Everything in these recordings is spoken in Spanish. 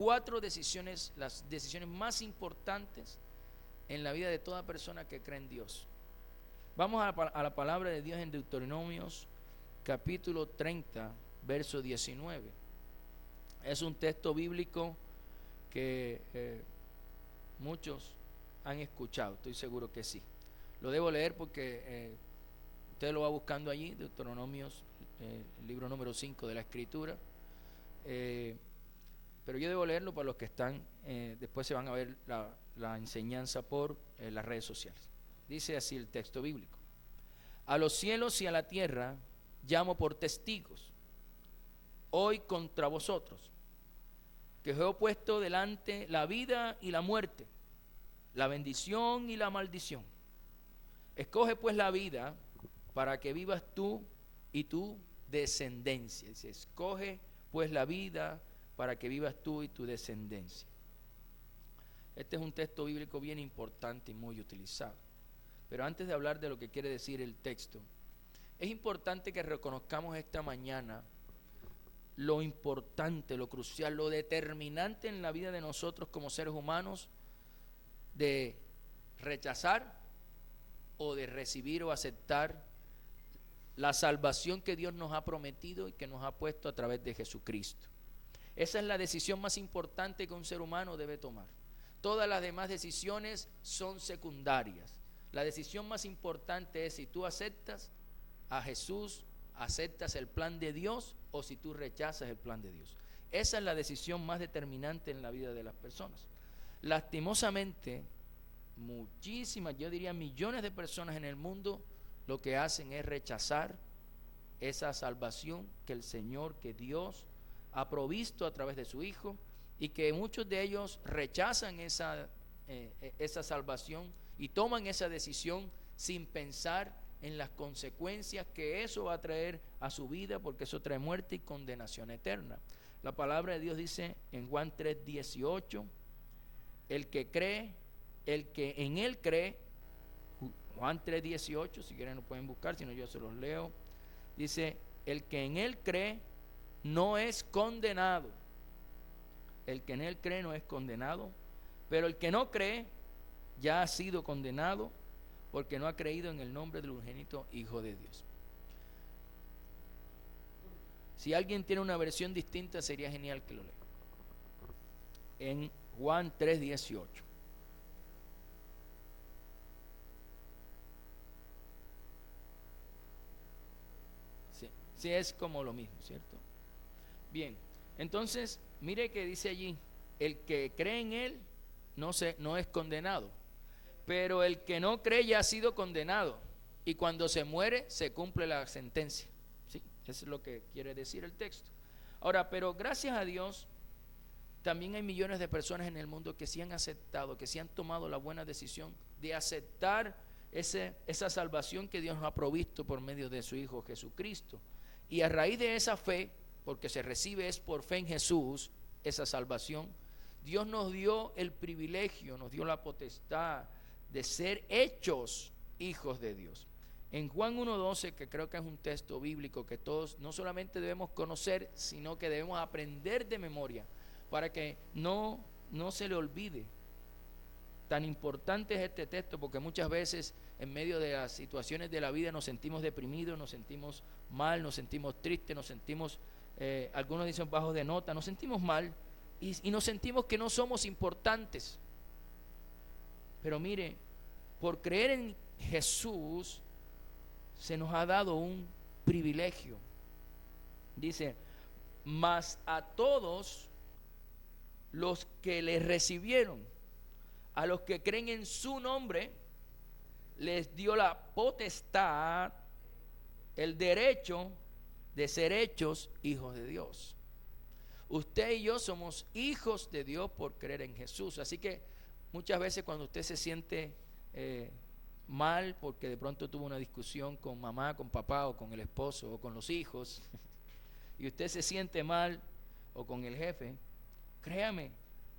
4 decisiones, las decisiones más importantes en la vida de toda persona que cree en Dios. Vamos a la palabra de Dios en Deuteronomios capítulo 30, verso 19. Es un texto bíblico que muchos han escuchado, estoy seguro que sí. Lo debo leer porque usted lo va buscando allí, Deuteronomios, el libro número 5 de la Escritura. Pero yo debo leerlo para los que están, después se van a ver la enseñanza por las redes sociales. Dice así el texto bíblico: a los cielos y a la tierra llamo por testigos hoy contra vosotros, que os he puesto delante la vida y la muerte, la bendición y la maldición. Escoge pues la vida para que vivas tú y tu descendencia. Dice, escoge pues la vida para que vivas tú y tu descendencia. Este es un texto bíblico bien importante y muy utilizado. Pero antes de hablar de lo que quiere decir el texto, es importante que reconozcamos esta mañana lo importante, lo crucial, lo determinante en la vida de nosotros como seres humanos de rechazar o de recibir o aceptar la salvación que Dios nos ha prometido y que nos ha puesto a través de Jesucristo. Esa es la decisión más importante que un ser humano debe tomar. Todas las demás decisiones son secundarias. La decisión más importante es si tú aceptas a Jesús, aceptas el plan de Dios, o si tú rechazas el plan de Dios. Esa es la decisión más determinante en la vida de las personas. Lastimosamente, muchísimas, yo diría millones de personas en el mundo lo que hacen es rechazar esa salvación que el Señor, que Dios ha provisto a través de su Hijo, y que muchos de ellos rechazan esa salvación y toman esa decisión sin pensar en las consecuencias que eso va a traer a su vida, porque eso trae muerte y condenación eterna. La palabra de Dios dice en Juan 3:18, el que en Él cree, Juan 3:18, si quieren lo pueden buscar, si no yo se los leo. Dice, el que en Él cree no es condenado. El que en Él cree no es condenado, pero el que no cree ya ha sido condenado porque no ha creído en el nombre del unigénito Hijo de Dios. Si alguien tiene una versión distinta, sería genial que lo lea. En Juan 3:18. Sí, es como lo mismo, ¿cierto? Bien, entonces, mire que dice allí, el que cree en Él no es condenado, pero el que no cree ya ha sido condenado, y cuando se muere se cumple la sentencia. Sí, eso es lo que quiere decir el texto. Ahora, pero gracias a Dios, también hay millones de personas en el mundo que sí han aceptado, que sí han tomado la buena decisión de aceptar esa salvación que Dios nos ha provisto por medio de su Hijo Jesucristo. Y a raíz de esa fe, porque se recibe es por fe en Jesús, esa salvación, Dios nos dio el privilegio, nos dio la potestad de ser hechos hijos de Dios. En Juan 1:12, que creo que es un texto bíblico que todos no solamente debemos conocer, sino que debemos aprender de memoria, para que no se le olvide. Tan importante es este texto, porque muchas veces en medio de las situaciones de la vida nos sentimos deprimidos, nos sentimos mal, nos sentimos tristes, nos sentimos, algunos dicen bajos de nota, nos sentimos mal y nos sentimos que no somos importantes. Pero mire, por creer en Jesús se nos ha dado un privilegio. Dice, mas a todos los que le recibieron, a los que creen en su nombre, les dio la potestad, el derecho de ser hechos hijos de Dios. Usted y yo somos hijos de Dios por creer en Jesús. Así que muchas veces cuando usted se siente mal porque de pronto tuvo una discusión con mamá, con papá o con el esposo o con los hijos, y usted se siente mal, o con el jefe, créame,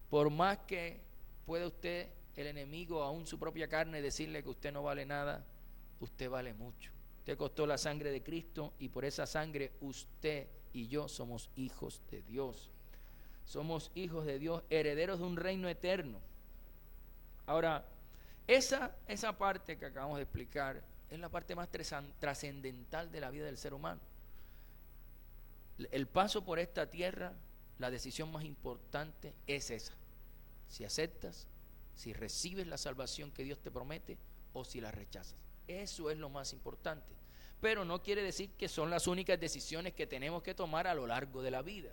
por más que pueda usted, el enemigo, aún su propia carne, decirle que usted no vale nada, usted vale mucho. Usted costó la sangre de Cristo, y por esa sangre usted y yo somos hijos de Dios. somos hijos de Dios, herederos de un reino eterno. Ahora, esa parte que acabamos de explicar es la parte más trascendental de la vida del ser humano. El paso por esta tierra, la decisión más importante es esa: si aceptas, si recibes la salvación que Dios te promete o si la rechazas. Eso es lo más importante. Pero no quiere decir que son las únicas decisiones que tenemos que tomar a lo largo de la vida.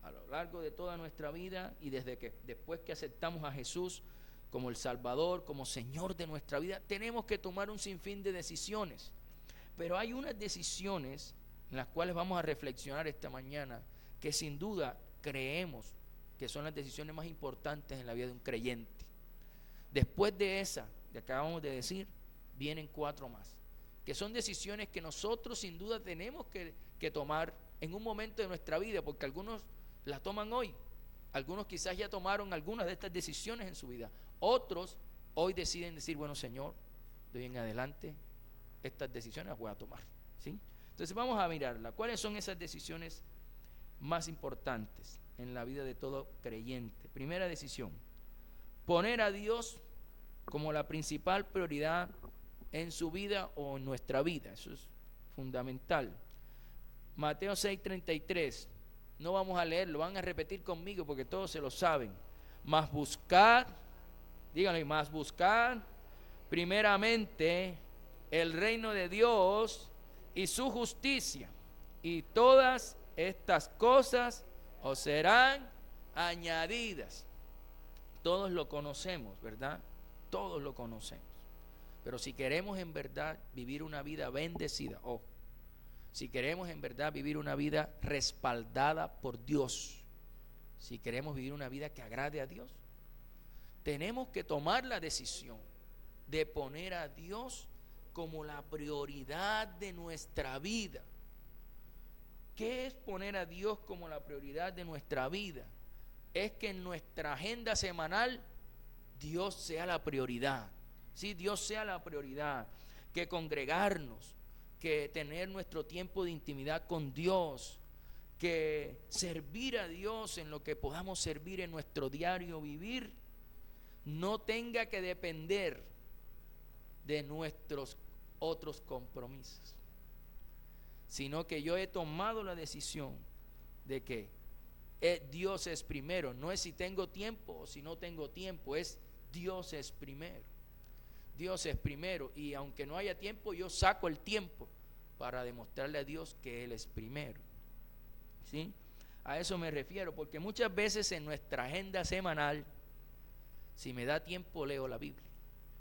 A lo largo de toda nuestra vida, y después que aceptamos a Jesús como el Salvador, como Señor de nuestra vida, tenemos que tomar un sinfín de decisiones. Pero hay unas decisiones en las cuales vamos a reflexionar esta mañana que sin duda creemos que son las decisiones más importantes en la vida de un creyente. Después de esa que acabamos de decir, vienen 4 más, que son decisiones que nosotros sin duda tenemos que tomar en un momento de nuestra vida, porque algunos las toman hoy, algunos quizás ya tomaron algunas de estas decisiones en su vida, otros hoy deciden decir: bueno, Señor, de hoy en adelante estas decisiones las voy a tomar, ¿sí? Entonces vamos a mirarla. ¿Cuáles son esas decisiones más importantes en la vida de todo creyente? Primera decisión: poner a Dios como la principal prioridad en su vida o en nuestra vida. Eso es fundamental. Mateo 6:33. No vamos a leerlo, van a repetir conmigo porque todos se lo saben. Mas buscad, díganlo, más buscad primeramente el reino de Dios y su justicia, y todas estas cosas os serán añadidas. Todos lo conocemos, ¿verdad? Todos lo conocemos. Pero si queremos en verdad vivir una vida bendecida, si queremos en verdad vivir una vida respaldada por Dios, si queremos vivir una vida que agrade a Dios, tenemos que tomar la decisión de poner a Dios como la prioridad de nuestra vida. ¿Qué es poner a Dios como la prioridad de nuestra vida? Es que en nuestra agenda semanal Dios sea la prioridad. Sí, Dios sea la prioridad. Que congregarnos, que tener nuestro tiempo de intimidad con Dios, que servir a Dios en lo que podamos servir en nuestro diario vivir, no tenga que depender de nuestros otros compromisos, sino que yo he tomado la decisión de que Dios es primero. No es si tengo tiempo o si no tengo tiempo, es Dios es primero. Dios es primero, y aunque no haya tiempo, yo saco el tiempo para demostrarle a Dios que Él es primero, ¿sí? A eso me refiero, porque muchas veces en nuestra agenda semanal, si me da tiempo leo la Biblia,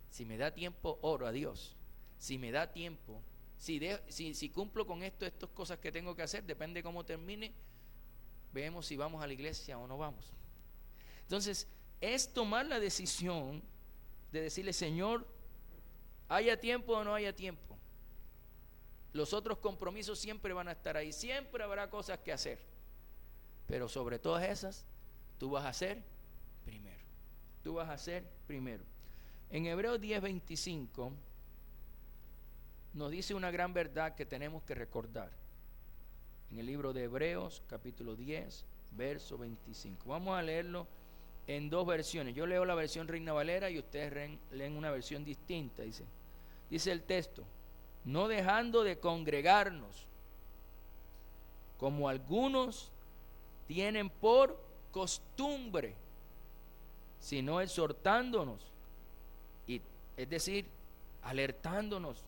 si me da tiempo oro a Dios, si me da tiempo, si cumplo con estas cosas que tengo que hacer, depende de cómo termine, vemos si vamos a la iglesia o no vamos. Entonces es tomar la decisión de decirle: Señor, haya tiempo o no haya tiempo, los otros compromisos siempre van a estar ahí, siempre habrá cosas que hacer, pero sobre todas esas tú vas a ser primero. Tú vas a ser primero. En Hebreos 10:25 nos dice una gran verdad que tenemos que recordar. En el libro de Hebreos, capítulo 10, verso 25. Vamos a leerlo en 2 versiones. Yo leo la versión Reina Valera y ustedes leen una versión distinta. Dice el texto: no dejando de congregarnos, como algunos tienen por costumbre, sino exhortándonos, y es decir, alertándonos,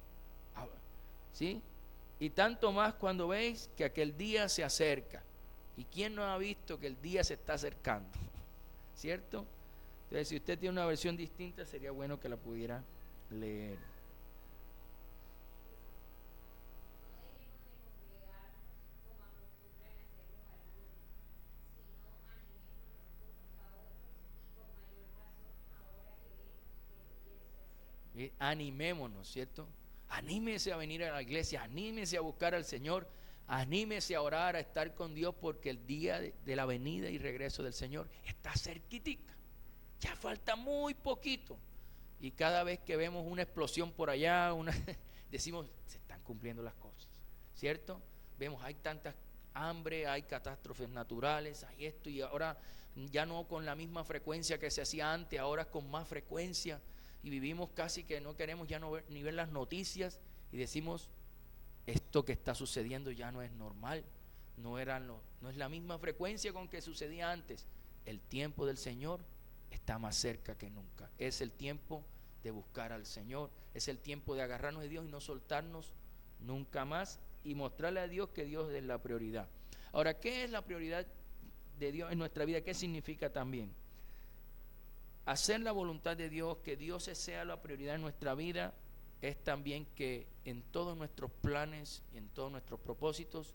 ¿sí? Y tanto más cuando veis que aquel día se acerca. ¿Y quién no ha visto que el día se está acercando? ¿Cierto? Entonces, si usted tiene una versión distinta, sería bueno que la pudiera leer. Animémonos, ¿cierto? Anímese a venir a la iglesia, anímese a buscar al Señor, anímese a orar, a estar con Dios, porque el día de la venida y regreso del Señor está cerquitita. Ya falta muy poquito. Y cada vez que vemos una explosión por allá, decimos: se están cumpliendo las cosas, ¿cierto? Vemos, hay tantas hambre, hay catástrofes naturales, hay esto, y ahora ya no con la misma frecuencia que se hacía antes, ahora es con más frecuencia, y vivimos casi que no queremos ya no ver, ni ver las noticias, y decimos, esto que está sucediendo ya no es normal, no es la misma frecuencia con que sucedía antes. El tiempo del Señor está más cerca que nunca. Es el tiempo de buscar al Señor, es el tiempo de agarrarnos de Dios y no soltarnos nunca más, y mostrarle a Dios que Dios es la prioridad. Ahora, ¿qué es la prioridad de Dios en nuestra vida? ¿Qué significa también? Hacer la voluntad de Dios, que Dios sea la prioridad en nuestra vida, es también que en todos nuestros planes y en todos nuestros propósitos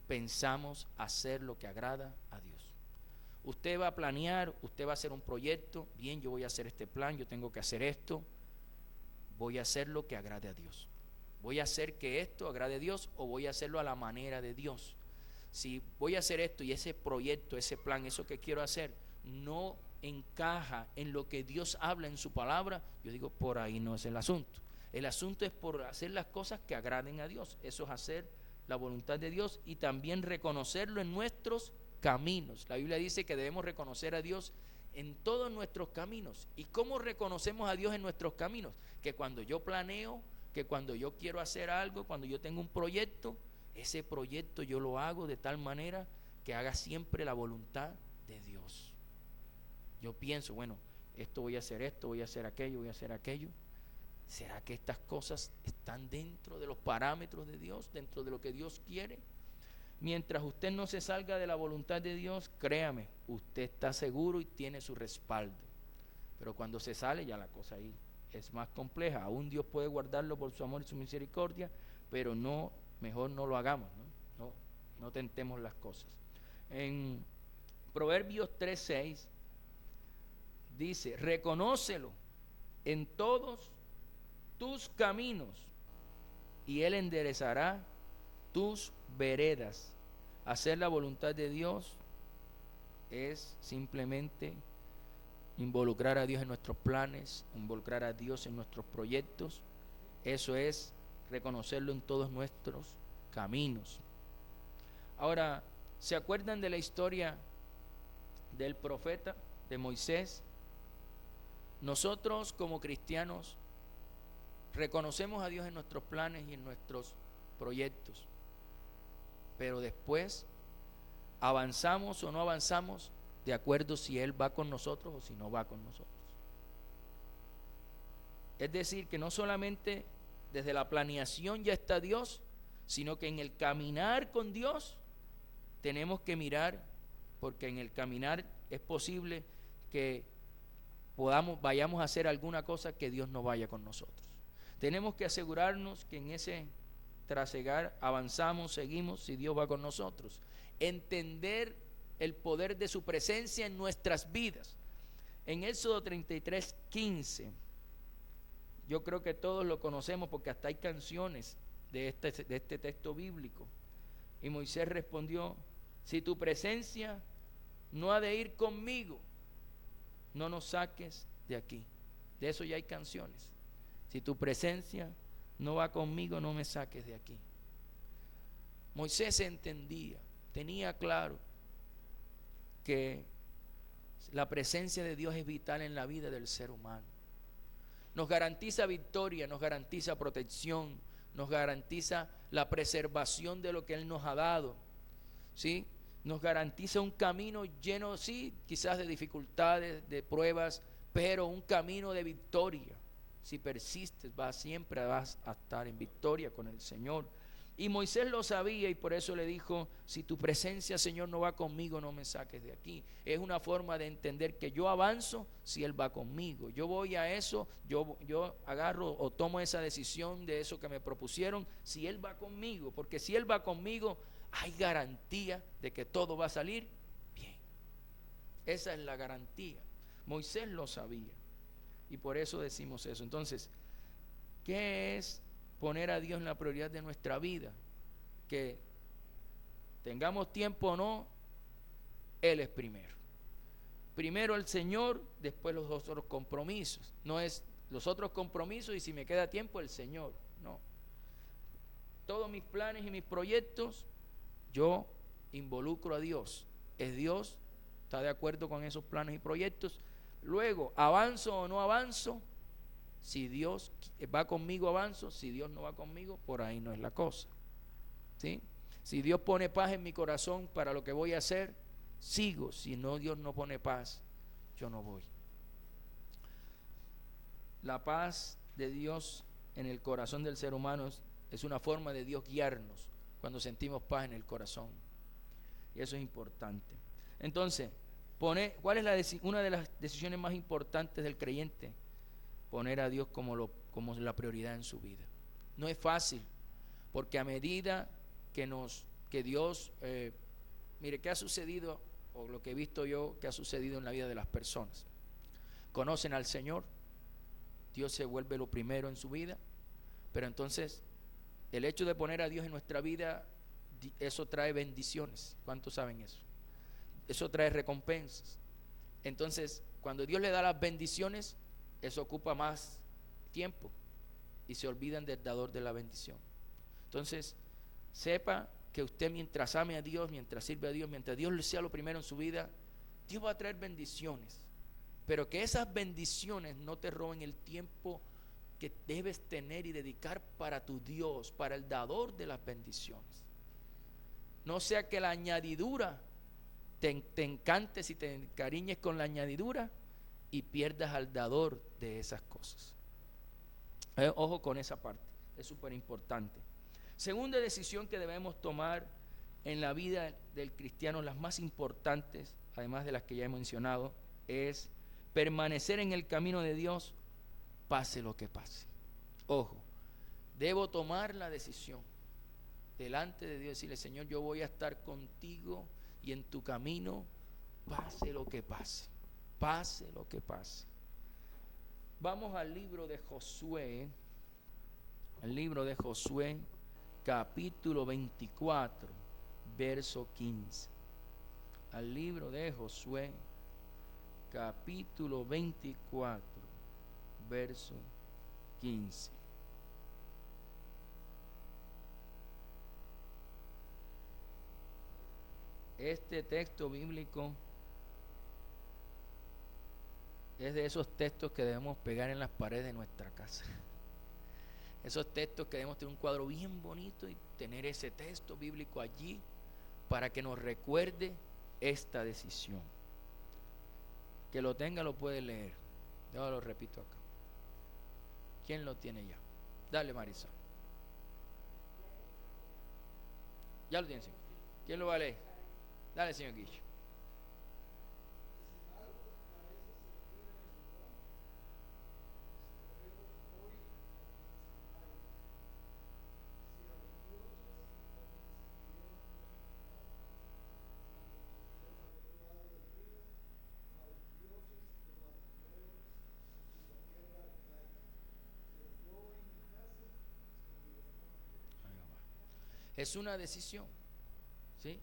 pensamos hacer lo que agrada a Dios. Usted va a planear, usted va a hacer un proyecto, bien, yo voy a hacer este plan, yo tengo que hacer esto, voy a hacer lo que agrade a Dios. Voy a hacer que esto agrade a Dios, o voy a hacerlo a la manera de Dios. Si voy a hacer esto y ese proyecto, ese plan, eso que quiero hacer, no encaja en lo que Dios habla en su palabra, yo digo, por ahí no es el asunto. El asunto es por hacer las cosas que agraden a Dios. Eso es hacer la voluntad de Dios y también reconocerlo en nuestros caminos. La Biblia dice que debemos reconocer a Dios en todos nuestros caminos. ¿Y cómo reconocemos a Dios en nuestros caminos? Que cuando yo planeo, que cuando yo quiero hacer algo, cuando yo tengo un proyecto, ese proyecto yo lo hago de tal manera que haga siempre la voluntad de Dios. Yo pienso, bueno, esto voy a hacer esto, voy a hacer aquello, voy a hacer aquello. ¿Será que estas cosas están dentro de los parámetros de Dios, dentro de lo que Dios quiere? Mientras usted no se salga de la voluntad de Dios, créame, usted está seguro y tiene su respaldo. Pero cuando se sale, ya la cosa ahí es más compleja. Aún Dios puede guardarlo por su amor y su misericordia, pero no, mejor no lo hagamos, no tentemos las cosas. En Proverbios 3:6 dice, reconócelo en todos tus caminos y Él enderezará tus veredas. Hacer la voluntad de Dios es simplemente involucrar a Dios en nuestros planes, involucrar a Dios en nuestros proyectos. Eso es reconocerlo en todos nuestros caminos. Ahora, ¿se acuerdan de la historia del profeta, de Moisés? Nosotros como cristianos reconocemos a Dios en nuestros planes y en nuestros proyectos, pero después avanzamos o no avanzamos de acuerdo si Él va con nosotros o si no va con nosotros. Es decir, que no solamente desde la planeación ya está Dios, sino que en el caminar con Dios tenemos que mirar, porque en el caminar es posible que vayamos a hacer alguna cosa que Dios no vaya con nosotros. Tenemos que asegurarnos que en ese trasegar avanzamos, seguimos, si Dios va con nosotros. Entender el poder de su presencia en nuestras vidas. En Éxodo 33:15, yo creo que todos lo conocemos porque hasta hay canciones de este texto bíblico. Y Moisés respondió, si tu presencia no ha de ir conmigo, no nos saques de aquí. De eso ya hay canciones. Si tu presencia no va conmigo, no me saques de aquí. Moisés entendía, tenía claro que la presencia de Dios es vital en la vida del ser humano. Nos garantiza victoria, nos garantiza protección, nos garantiza la preservación de lo que Él nos ha dado, ¿sí? Nos garantiza un camino lleno, sí, quizás de dificultades, de pruebas, pero un camino de victoria. Si persistes, siempre vas a estar en victoria con el Señor. Y Moisés lo sabía y por eso le dijo, si tu presencia, Señor, no va conmigo, no me saques de aquí. Es una forma de entender que yo avanzo si Él va conmigo. Yo voy a eso, yo agarro o tomo esa decisión de eso que me propusieron, si Él va conmigo. Porque si Él va conmigo, hay garantía de que todo va a salir bien. Esa es la garantía. Moisés lo sabía. Y por eso decimos eso. Entonces, ¿qué es poner a Dios en la prioridad de nuestra vida? Que tengamos tiempo o no, Él es primero. Primero el Señor, después los otros compromisos. No es los otros compromisos y si me queda tiempo el Señor. No. Todos mis planes y mis proyectos, yo involucro a Dios, es Dios, está de acuerdo con esos planes y proyectos. Luego, avanzo o no avanzo, si Dios va conmigo avanzo, si Dios no va conmigo, por ahí no es la cosa, ¿sí? Si Dios pone paz en mi corazón para lo que voy a hacer, sigo. Si no, Dios no pone paz, yo no voy. La paz de Dios en el corazón del ser humano es una forma de Dios guiarnos cuando sentimos paz en el corazón. Y eso es importante. Entonces, ¿cuál es una de las decisiones más importantes del creyente? Poner a Dios como la prioridad en su vida. No es fácil, porque a medida que Dios, mire, ¿qué ha sucedido? O lo que he visto yo que ha sucedido en la vida de las personas. Conocen al Señor, Dios se vuelve lo primero en su vida, pero entonces el hecho de poner a Dios en nuestra vida, eso trae bendiciones. ¿Cuántos saben eso? Eso trae recompensas. Entonces, cuando Dios le da las bendiciones, eso ocupa más tiempo y se olvidan del dador de la bendición. Entonces, sepa que usted, mientras ame a Dios, mientras sirve a Dios, mientras Dios le sea lo primero en su vida, Dios va a traer bendiciones, pero que esas bendiciones no te roben el tiempo que debes tener y dedicar para tu Dios, para el dador de las bendiciones. No sea que la añadidura te encantes y te encariñes con la añadidura y pierdas al dador de esas cosas. Ojo con esa parte, es súper importante. Segunda decisión que debemos tomar en la vida del cristiano, las más importantes, además de las que ya he mencionado, es permanecer en el camino de Dios, pase lo que pase. Ojo, debo tomar la decisión delante de Dios, decirle: Señor, yo voy a estar contigo y en tu camino, pase lo que pase, pase lo que pase. Vamos al libro de Josué, capítulo 24, verso 15. Al libro de Josué, capítulo 24, verso 15. Este texto bíblico es de esos textos que debemos pegar en las paredes de nuestra casa. Esos textos que debemos tener un cuadro bien bonito y tener ese texto bíblico allí para que nos recuerde esta decisión. Que lo tenga, lo puede leer. Yo lo repito acá. ¿Quién lo tiene ya? Dale, Marisa. Ya lo tiene, señor. ¿Quién lo va a leer? Dale, señor Guillo. Es una decisión, ¿sí?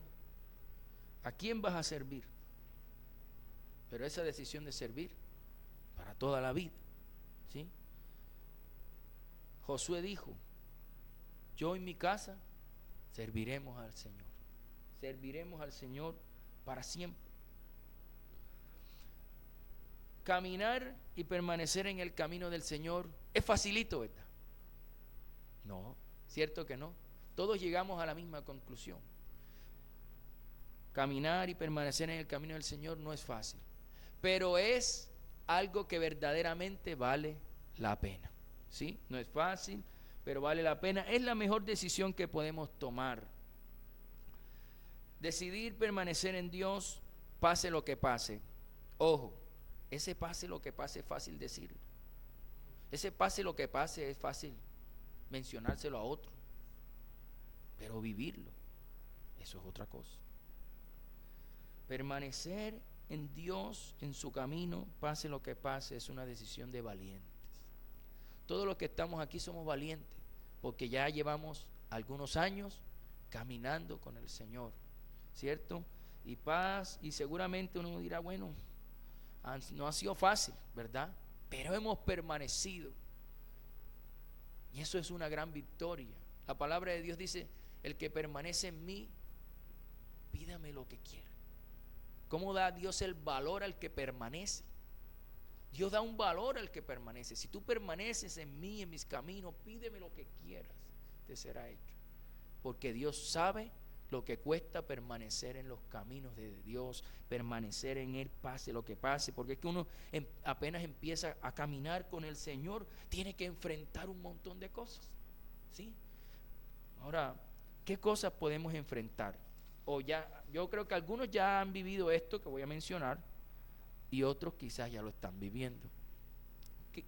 ¿A quién vas a servir? Pero esa decisión de servir para toda la vida, ¿sí? Josué dijo: yo y mi casa serviremos al Señor. Serviremos al Señor para siempre. Caminar y permanecer en el camino del Señor es facilito, ¿verdad? No, cierto que no. Todos llegamos a la misma conclusión. Caminar y permanecer en el camino del Señor no es fácil, pero es algo que verdaderamente vale la pena, ¿sí? No es fácil, pero vale la pena. Es la mejor decisión que podemos tomar. Decidir permanecer en Dios, pase lo que pase. Ojo, ese pase lo que pase es fácil decirlo. Ese pase lo que pase es fácil mencionárselo a otro. Pero vivirlo, eso es otra cosa. Permanecer en Dios, en su camino, pase lo que pase, es una decisión de valientes. Todos los que estamos aquí somos valientes, porque ya llevamos algunos años caminando con el Señor, ¿cierto? Y seguramente uno dirá: bueno, no ha sido fácil, ¿verdad? Pero hemos permanecido. Y eso es una gran victoria. La palabra de Dios dice: el que permanece en mí pídame lo que quiera. ¿Cómo da Dios el valor al que permanece? Dios da un valor al que permanece. Si tú permaneces en mí, en mis caminos, pídeme lo que quieras, te será hecho. Porque Dios sabe lo que cuesta permanecer en los caminos de Dios, permanecer en Él, pase lo que pase. Porque es que uno apenas empieza a caminar con el Señor, tiene que enfrentar un montón de cosas, ¿sí? Ahora, ¿qué cosas podemos enfrentar? Yo creo que algunos ya han vivido esto que voy a mencionar, y otros quizás ya lo están viviendo.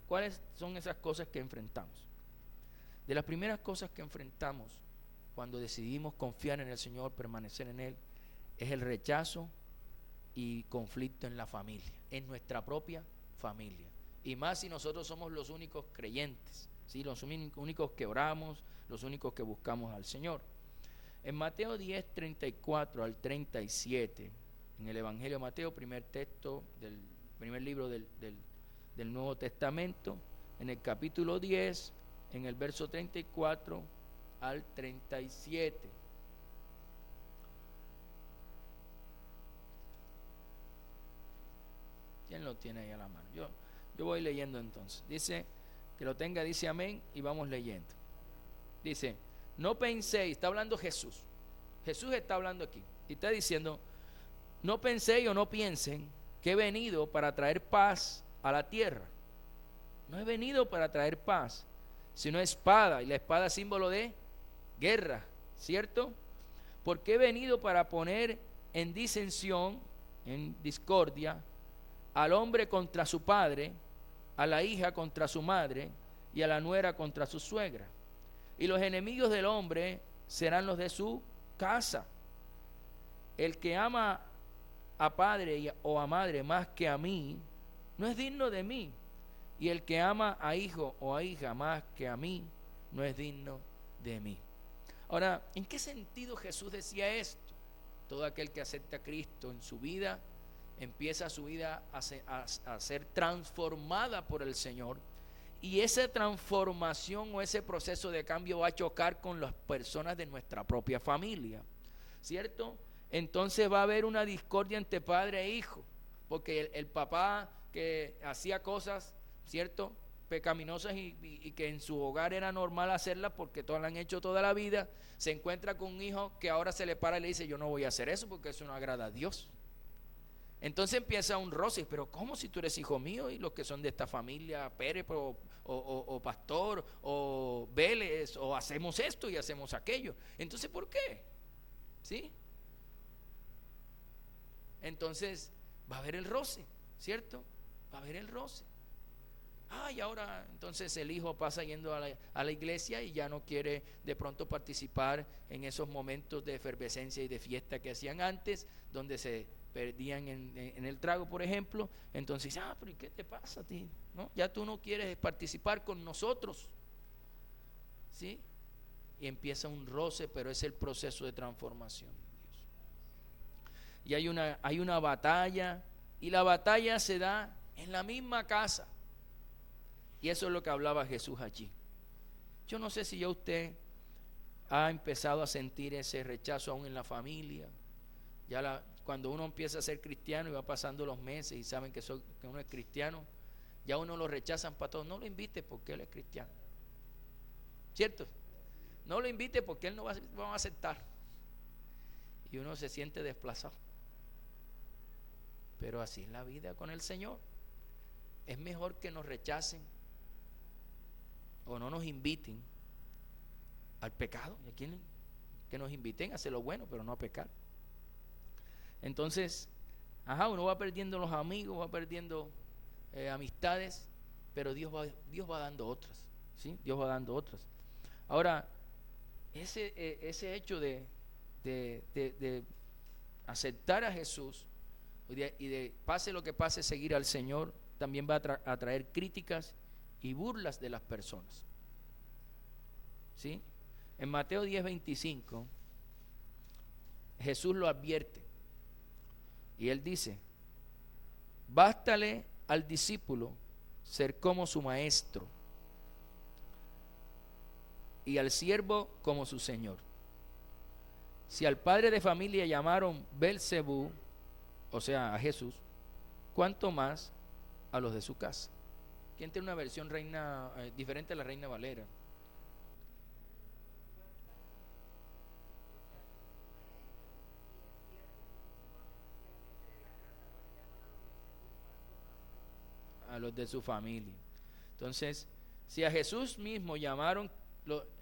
¿Cuáles son esas cosas que enfrentamos? De las primeras cosas que enfrentamos cuando decidimos confiar en el Señor, permanecer en Él, es el rechazo y conflicto en la familia, en nuestra propia familia. Y más si nosotros somos los únicos creyentes, ¿sí? Los únicos que oramos, los únicos que buscamos al Señor. En Mateo 10, 34 al 37, en el Evangelio de Mateo, primer texto del primer libro del Nuevo Testamento, en el capítulo 10, en el verso 34 al 37. ¿Quién lo tiene ahí a la mano? Yo voy leyendo entonces. Dice, que lo tenga, dice amén, y vamos leyendo. Dice, no penséis, está hablando Jesús. Jesús está hablando aquí y está diciendo, no penséis o no piensen que he venido para traer paz a la tierra. No he venido para traer paz, sino espada, y la espada es símbolo de guerra, ¿cierto? Porque he venido para poner en disensión, en discordia, al hombre contra su padre, a la hija contra su madre, y a la nuera contra su suegra. Y los enemigos del hombre serán los de su casa. El que ama a padre o a madre más que a mí, no es digno de mí. Y el que ama a hijo o a hija más que a mí, no es digno de mí. Ahora, ¿en qué sentido Jesús decía esto? Todo aquel que acepta a Cristo en su vida, empieza su vida a ser transformada por el Señor. Y esa transformación o ese proceso de cambio va a chocar con las personas de nuestra propia familia, ¿cierto? Entonces va a haber una discordia entre padre e hijo, porque el papá que hacía cosas, ¿cierto?, pecaminosas y que en su hogar era normal hacerlas porque todas las han hecho toda la vida, se encuentra con un hijo que ahora se le para y le dice, yo no voy a hacer eso porque eso no agrada a Dios. Entonces empieza un roce, pero ¿cómo si tú eres hijo mío y los que son de esta familia, Pérez o Pastor o Vélez, o hacemos esto y hacemos aquello? Entonces, ¿por qué? ¿Sí? Entonces va a haber el roce, ¿cierto? Va a haber el roce. Y ahora entonces el hijo pasa yendo a la iglesia y ya no quiere de pronto participar en esos momentos de efervescencia y de fiesta que hacían antes, donde se perdían en el trago, por ejemplo. Entonces, pero ¿y qué te pasa a ti? ¿No? Ya tú no quieres participar con nosotros, ¿sí? Y empieza un roce, pero es el proceso de transformación de Dios. Y hay una batalla, y la batalla se da en la misma casa. Y eso es lo que hablaba Jesús allí. Yo no sé si ya usted ha empezado a sentir ese rechazo aún en la familia. Cuando uno empieza a ser cristiano y va pasando los meses y saben que uno es cristiano, ya uno lo rechazan para todos. No lo invite porque él es cristiano, ¿cierto? No lo invite porque él no va a aceptar. Y uno se siente desplazado. Pero así es la vida con el Señor. Es mejor que nos rechacen o no nos inviten al pecado. Que nos inviten a hacer lo bueno, pero no a pecar. Entonces, uno va perdiendo los amigos, va perdiendo amistades, pero Dios va dando otras, ¿sí? Dios va dando otras. Ahora, ese hecho de aceptar a Jesús y de pase lo que pase, seguir al Señor, también va a traer críticas y burlas de las personas, ¿sí? En Mateo 10:25 Jesús lo advierte y él dice, bástale al discípulo ser como su maestro y al siervo como su señor. Si al padre de familia llamaron Belcebú, o sea, a Jesús, ¿cuánto más a los de su casa? ¿Quién tiene una versión diferente a la Reina Valera? A los de su familia. Entonces, si a Jesús mismo llamaron,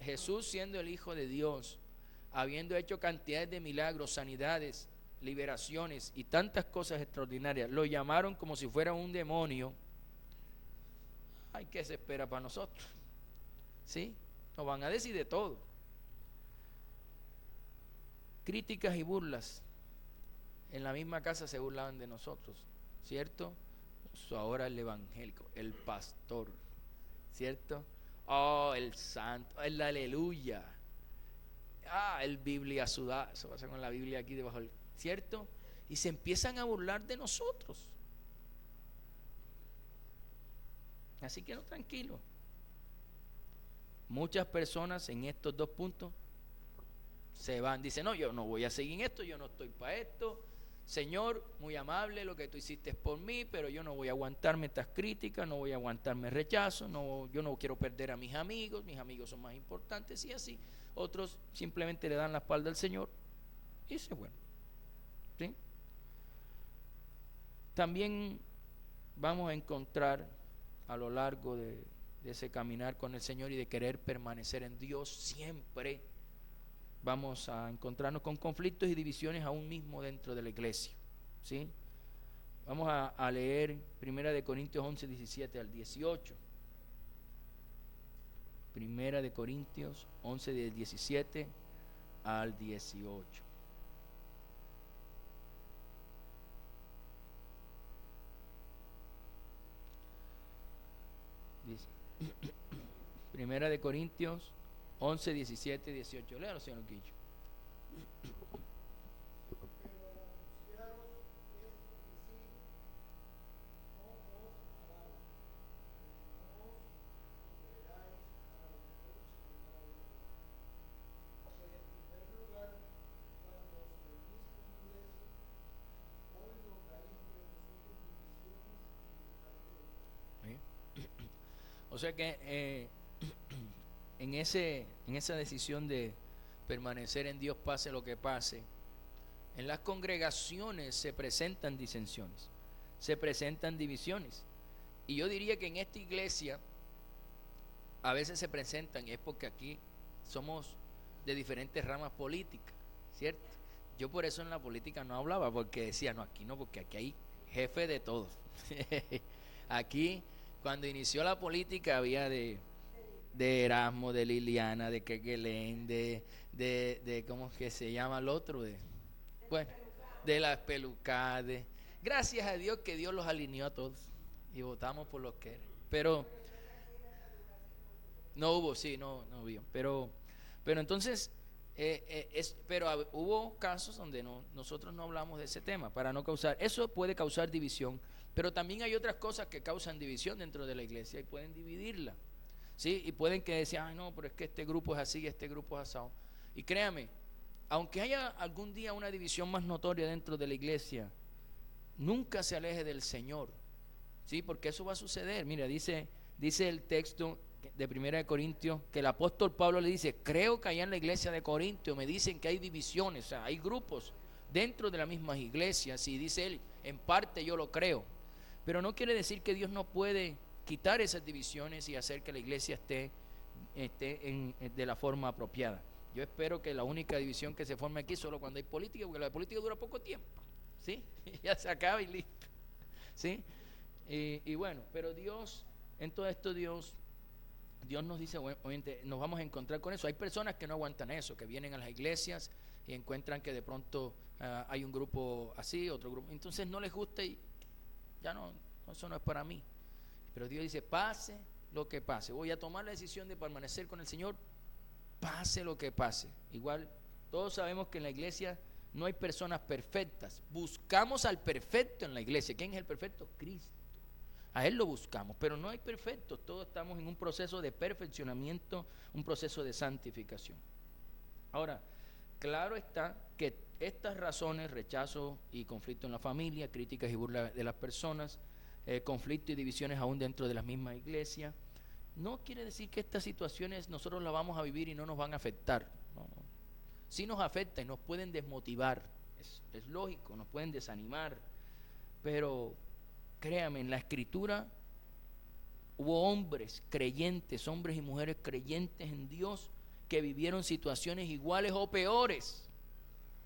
Jesús siendo el Hijo de Dios, habiendo hecho cantidades de milagros, sanidades, liberaciones y tantas cosas extraordinarias, lo llamaron como si fuera un demonio. Ay, ¿qué se espera para nosotros? ¿Sí? Nos van a decir de todo. Críticas y burlas. En la misma casa se burlaban de nosotros, ¿cierto? Ahora el evangélico, el pastor, ¿cierto? Oh, el santo, el aleluya. El Biblia sudá, eso pasa con la Biblia aquí debajo, ¿cierto? Y se empiezan a burlar de nosotros. Así que no, tranquilo. Muchas personas en estos dos puntos se van, dicen, no, yo no voy a seguir en esto, yo no estoy para esto. Señor, muy amable lo que tú hiciste por mí, pero yo no voy a aguantarme estas críticas, no voy a aguantarme rechazo, yo no quiero perder a mis amigos son más importantes y así. Otros simplemente le dan la espalda al Señor y se bueno. ¿Sí? También vamos a encontrar a lo largo de ese caminar con el Señor y de querer permanecer en Dios siempre, vamos a encontrarnos con conflictos y divisiones aún mismo dentro de la iglesia. ¿Sí? Vamos a leer 1 de Corintios 11, 17 al 18. 1 de Corintios 11, del 17 al 18. Dice, 1 de Corintios 11, 17, 18. Léalo, señor Guillo. O sea que en esa decisión de permanecer en Dios pase lo que pase, en las congregaciones se presentan disensiones, se presentan divisiones. Y yo diría que en esta iglesia a veces se presentan, es porque aquí somos de diferentes ramas políticas, ¿cierto? Yo por eso en la política no hablaba, porque decía, no, aquí no, porque aquí hay jefe de todos. Aquí, cuando inició la política, había de Erasmo, de Liliana, de Kekelén, de ¿cómo es que se llama el otro? Bueno, de las pelucadas. Gracias a Dios que Dios los alineó a todos y votamos por los que eran. Pero no hubo, sí, no hubo. Pero entonces, pero hubo casos donde nosotros no hablamos de ese tema para no causar. Eso puede causar división, pero también hay otras cosas que causan división dentro de la iglesia y pueden dividirla. ¿Sí? Y pueden que decir, ay no, pero es que este grupo es así, este grupo es asado. Y créame, aunque haya algún día una división más notoria dentro de la iglesia, nunca se aleje del Señor. ¿Sí? Porque eso va a suceder. Mira, dice el texto de 1 Corintios que el apóstol Pablo le dice, creo que allá en la iglesia de Corintio me dicen que hay divisiones, o sea, hay grupos dentro de las mismas iglesias, y dice él, en parte yo lo creo. Pero no quiere decir que Dios no puede quitar esas divisiones y hacer que la iglesia esté de la forma apropiada. Yo espero que la única división que se forme aquí es solo cuando hay política, porque la política dura poco tiempo, ¿sí? Ya se acaba y listo, ¿sí? Y bueno, pero Dios, en todo esto Dios nos dice, obviamente nos vamos a encontrar con eso. Hay personas que no aguantan eso, que vienen a las iglesias y encuentran que de pronto hay un grupo así, otro grupo, entonces no les gusta y ya no, eso no es para mí. Pero Dios dice, pase lo que pase, voy a tomar la decisión de permanecer con el Señor, pase lo que pase. Igual, todos sabemos que en la iglesia no hay personas perfectas. Buscamos al perfecto en la iglesia. ¿Quién es el perfecto? Cristo. A Él lo buscamos, pero no hay perfectos. Todos estamos en un proceso de perfeccionamiento, un proceso de santificación. Ahora, Claro está que estas razones, rechazo y conflicto en la familia, críticas y burlas de las personas, conflicto y divisiones aún dentro de la misma iglesia, no quiere decir que estas situaciones nosotros las vamos a vivir y no nos van a afectar. No, no. Sí nos afecta y nos pueden desmotivar, es lógico, nos pueden desanimar, pero créame, en la Escritura hubo hombres creyentes, hombres y mujeres creyentes en Dios que vivieron situaciones iguales o peores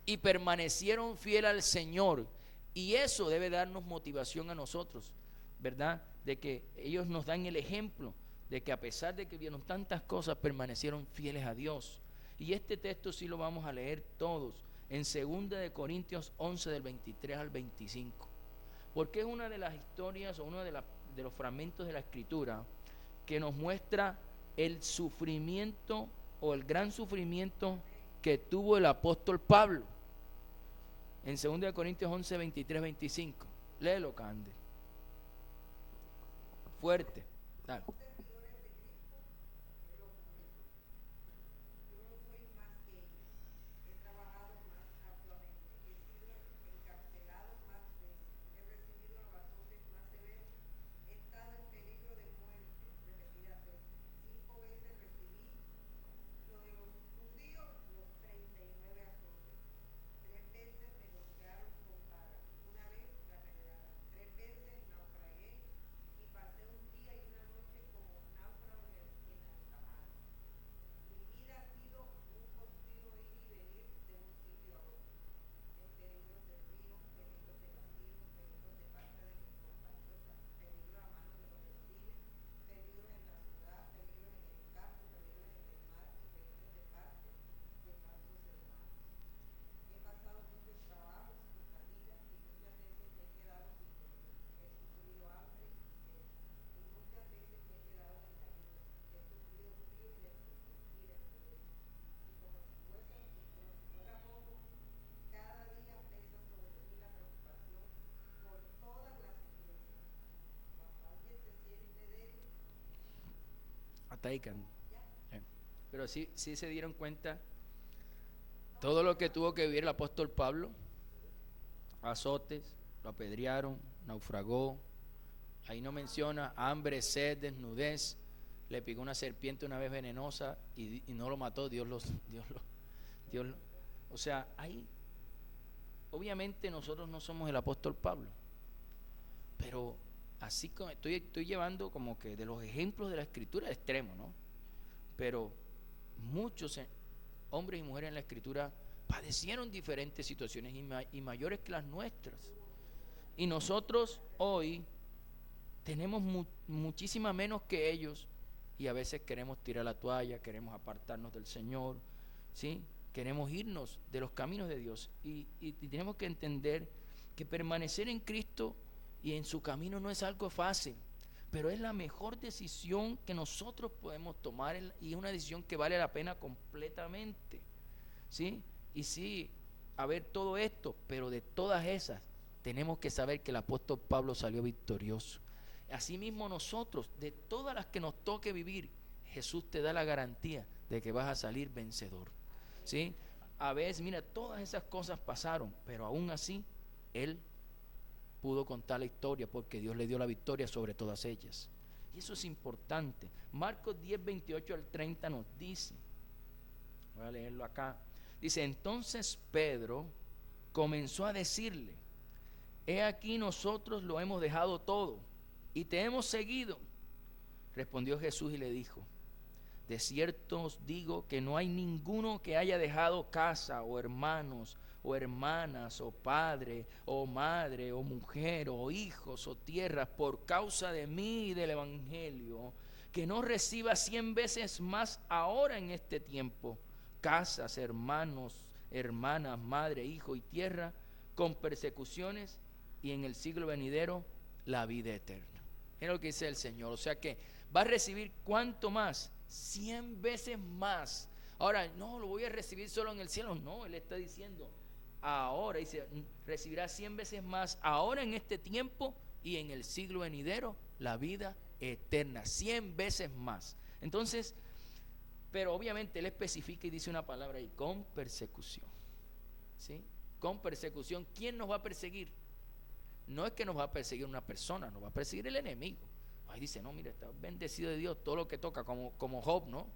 y permanecieron fieles al Señor, y eso debe darnos motivación a nosotros, ¿verdad? De que ellos nos dan el ejemplo de que a pesar de que vieron tantas cosas, permanecieron fieles a Dios. Y este texto sí lo vamos a leer todos en 2 de Corintios 11 del 23 al 25, porque es una de las historias o uno de los fragmentos de la Escritura que nos muestra el sufrimiento o el gran sufrimiento que tuvo el apóstol Pablo. En 2 de Corintios 11, 23, 25. Léelo, Cande. Fuerte. Dale. Hasta ahí, Cande. Pero sí se dieron cuenta todo lo que tuvo que vivir el apóstol Pablo. Azotes, lo apedrearon, naufragó. Ahí no menciona hambre, sed, desnudez. Le picó una serpiente una vez venenosa y no lo mató. O sea, ahí, obviamente nosotros no somos el apóstol Pablo, pero así como estoy llevando como que de los ejemplos de la Escritura extremo, ¿no? Pero muchos hombres y mujeres en la Escritura padecieron diferentes situaciones y mayores que las nuestras. Y nosotros hoy tenemos muchísima menos que ellos, y a veces queremos tirar la toalla, queremos apartarnos del Señor, ¿sí? Queremos irnos de los caminos de Dios, y tenemos que entender que permanecer en Cristo y en su camino no es algo fácil, pero es la mejor decisión que nosotros podemos tomar, y es una decisión que vale la pena completamente, ¿sí? Y sí, a ver todo esto, pero de todas esas tenemos que saber que el apóstol Pablo salió victorioso. Asimismo nosotros, de todas las que nos toque vivir, Jesús te da la garantía de que vas a salir vencedor, ¿sí? A veces, mira, todas esas cosas pasaron, pero aún así Él pudo contar la historia porque Dios le dio la victoria sobre todas ellas. Y eso es importante. Marcos 10, 28 al 30 nos dice, voy a leerlo acá, dice: entonces Pedro comenzó a decirle: he aquí, nosotros lo hemos dejado todo y te hemos seguido. Respondió Jesús y le dijo: de cierto os digo que no hay ninguno que haya dejado casa o hermanos o hermanas o padre o madre o mujer o hijos o tierras por causa de mí y del evangelio, que no reciba 100 veces más ahora en este tiempo casas, hermanos, hermanas, madre, hijo y tierra, con persecuciones, y en el siglo venidero la vida eterna. Es lo que dice el Señor. O sea que va a recibir ¿cuánto más? 100 veces más. Ahora, no, lo voy a recibir solo en el cielo. No, Él está diciendo ahora, dice, recibirá 100 veces más ahora en este tiempo y en el siglo venidero la vida eterna. 100 veces más. Entonces, Pero obviamente él especifica y dice una palabra ahí, con persecución. ¿Sí? Con persecución. ¿Quién nos va a perseguir? No es que nos va a perseguir una persona, nos va a perseguir el enemigo. Ahí dice, no, mira, está bendecido de Dios, todo lo que toca, como Job, ¿no?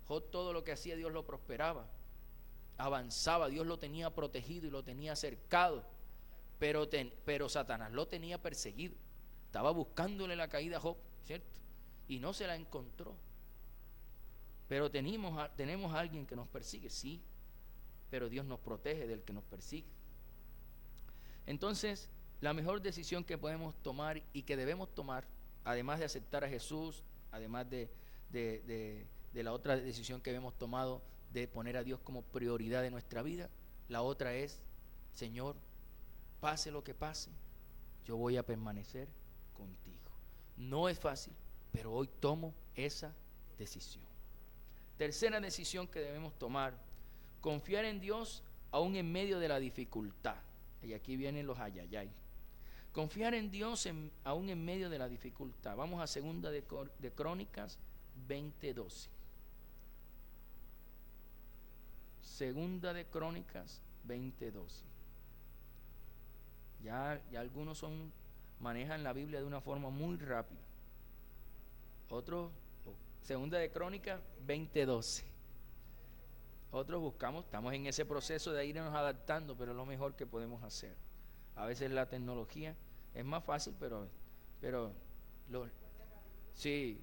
Job, todo lo que hacía Dios lo prosperaba, avanzaba, Dios lo tenía protegido y lo tenía cercado, pero Satanás lo tenía perseguido, estaba buscándole la caída a Job, ¿cierto? Y no se la encontró. Pero tenemos a alguien que nos persigue, sí, pero Dios nos protege del que nos persigue. Entonces, la mejor decisión que podemos tomar y que debemos tomar, además de aceptar a Jesús, además de la otra decisión que hemos tomado de poner a Dios como prioridad de nuestra vida, la otra es, Señor, pase lo que pase, yo voy a permanecer contigo. No es fácil, pero hoy tomo esa decisión. Tercera decisión que debemos tomar, confiar en Dios aún en medio de la dificultad. Y aquí vienen los ayayay. Confiar en Dios aún en medio de la dificultad. Vamos a segunda de Crónicas 20:12. Segunda de Crónicas 20:12. Ya algunos manejan la Biblia de una forma muy rápida. Otros, segunda de Crónicas 20:12. Otros estamos en ese proceso de irnos adaptando, pero es lo mejor que podemos hacer. A veces la tecnología es más fácil, pero sí.